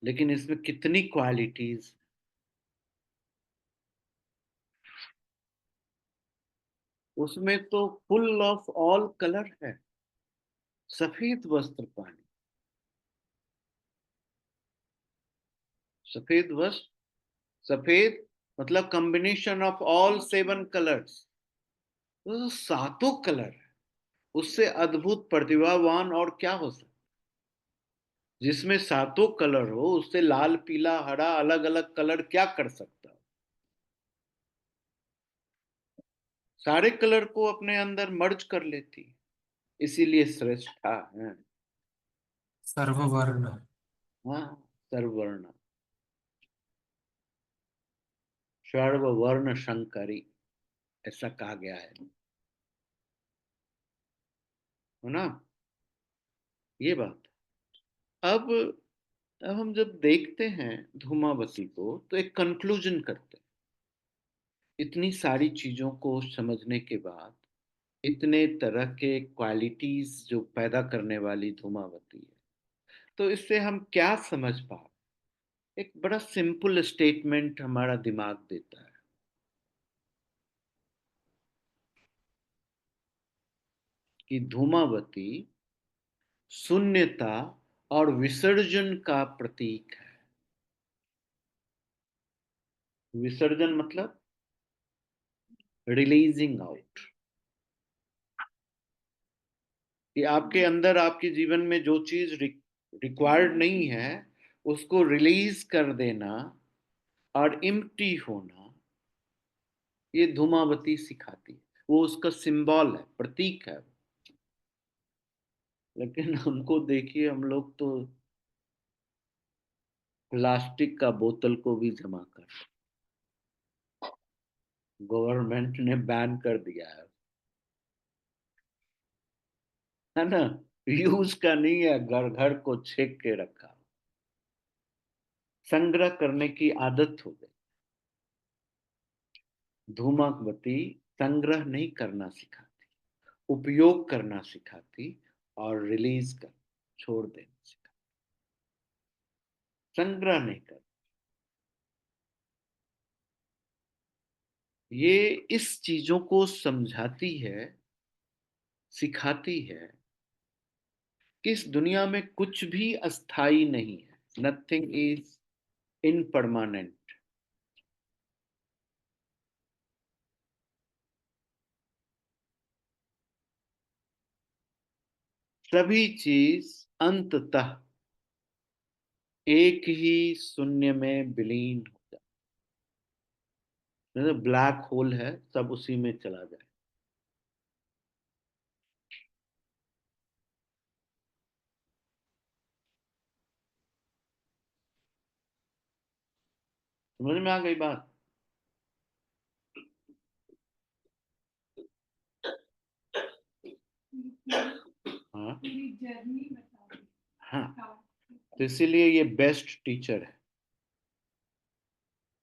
लेकिन इसमें कितनी क्वालिटीज, उसमें तो फुल ऑफ ऑल कलर है, सफेद वस्त्र पहने, सफेद वस्त्र, सफेद मतलब कॉम्बिनेशन ऑफ ऑल 7 कलर्स, तो सातों कलर है, उससे अद्भुत प्रतिभावान और क्या हो सकता, जिसमें सातों कलर हो, उससे लाल पीला हरा अलग अलग कलर क्या कर सकता, सारे कलर को अपने अंदर मर्ज कर लेती, इसीलिए श्रेष्ठा है। सर्ववर्ण। हाँ, सर्ववर्ण, सर्ववर्ण शंकरी ऐसा कहा गया है ना, ये बात। अब अब हम जब देखते हैं धूमावती को तो एक कंक्लूजन करते हैं, इतनी सारी चीजों को समझने के बाद, इतने तरह के क्वालिटीज जो पैदा करने वाली धूमावती है, तो इससे हम क्या समझ पा, एक बड़ा सिंपल स्टेटमेंट हमारा दिमाग देता है कि धूमावती शून्यता और विसर्जन का प्रतीक है। विसर्जन मतलब रिलीजिंग आउट, कि आपके अंदर, आपके जीवन में जो चीज रिक्वायर्ड नहीं है उसको रिलीज कर देना और इम्प्टी होना, ये धूमावती सिखाती है। वो उसका सिंबल है, प्रतीक है। लेकिन हमको देखिए, हम लोग तो प्लास्टिक का बोतल को भी जमा कर, गवर्नमेंट ने बैन कर दिया है ना, यूज का नहीं है, घर घर को छेक के रखा, संग्रह करने की आदत हो गई। धूमावती संग्रह नहीं करना सिखाती, उपयोग करना सिखाती और रिलीज कर, छोड़ देना सिखाती, संग्रह नहीं कर। ये इस चीजों को समझाती है, सिखाती है कि इस दुनिया में कुछ भी अस्थाई नहीं है, नथिंग इज इनपरमानेंट। सभी चीज अंततः एक ही शून्य में विलीन हो जाए, जैसे ब्लैक होल है, सब उसी में चला जाए। समझ में आ गई बात? हाँ पूरी जर्नी बता दी। हाँ, तो इसीलिए ये बेस्ट टीचर है,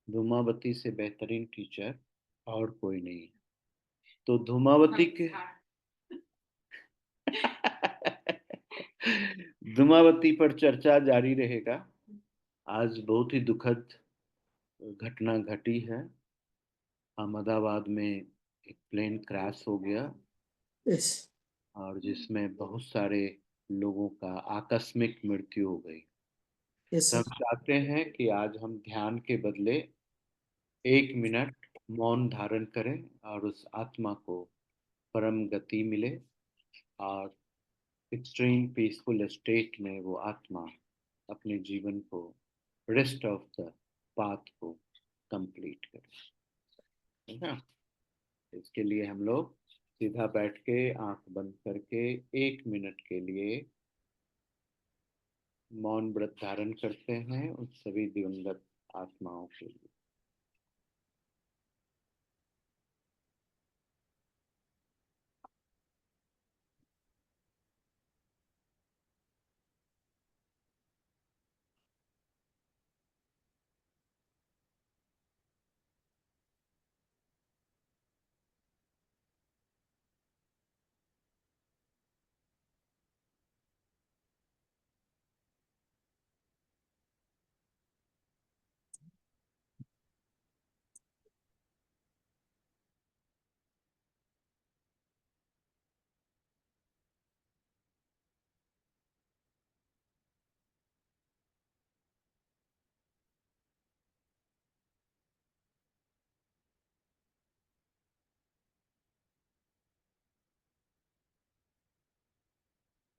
धूमावती से बेहतरीन टीचर और कोई नहीं है। तो धूमावती के धूमावती पर चर्चा जारी रहेगा। आज बहुत ही दुखद घटना घटी है, अहमदाबाद में एक प्लेन क्रैश हो गया यस और जिसमें बहुत सारे लोगों का आकस्मिक मृत्यु हो गई। यस तो हम सर चाहते हैं कि आज हम ध्यान के बदले 1 मिनट मौन धारण करें और उस आत्मा को परम गति मिले और एक्सट्रीम पीसफुल स्टेट में वो आत्मा अपने जीवन को, रेस्ट ऑफ द पाथ को कंप्लीट करे, है ना। इसके लिए हम लोग सीधा बैठ के आंख बंद करके 1 मिनट के लिए मौन व्रत धारण करते हैं उन सभी दिवंगत आत्माओं के लिए।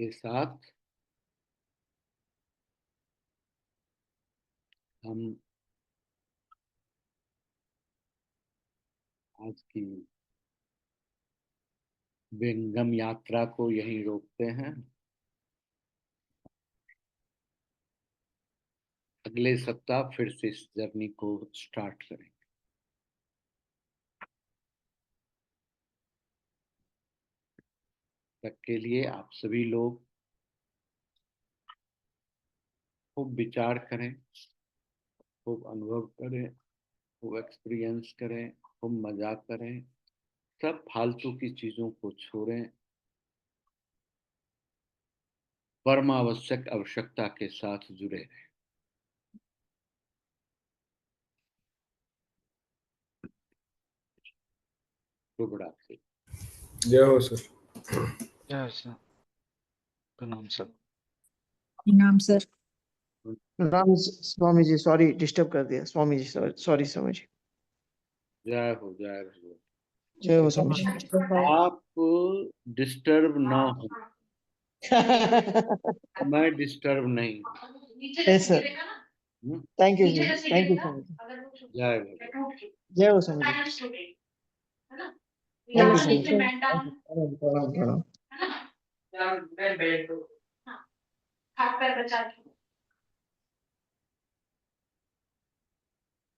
के साथ हम आज की विंगम यात्रा को यहीं रोकते हैं। अगले सप्ताह फिर से इस जर्नी को स्टार्ट करेंगे। तक के लिए आप सभी लोग खूब विचार करें, खूब अनुभव करें, खूब एक्सपीरियंस करें, खूब मजा करें, सब फालतू की चीजों को छोड़ें, परमावश्यक आवश्यकता के साथ जुड़े रहें। शुभ रात्रि। जय हो सर। जय सर। प्रणाम सर। नाम sir. Ram Swami ji, sorry disturb कर दिया स्वामी जी, सॉरी स्वामी जी। जय हो, जय हो। जय हो स्वामी जी। आप डिस्टर्ब ना हो, मैं डिस्टर्ब नहीं। यस सर, थैंक यू जी, थैंक यू स्वामी जी। जय हो। जय हो स्वामी जी। थैंक यू स्वामी जी। प्रणाम प्रणाम।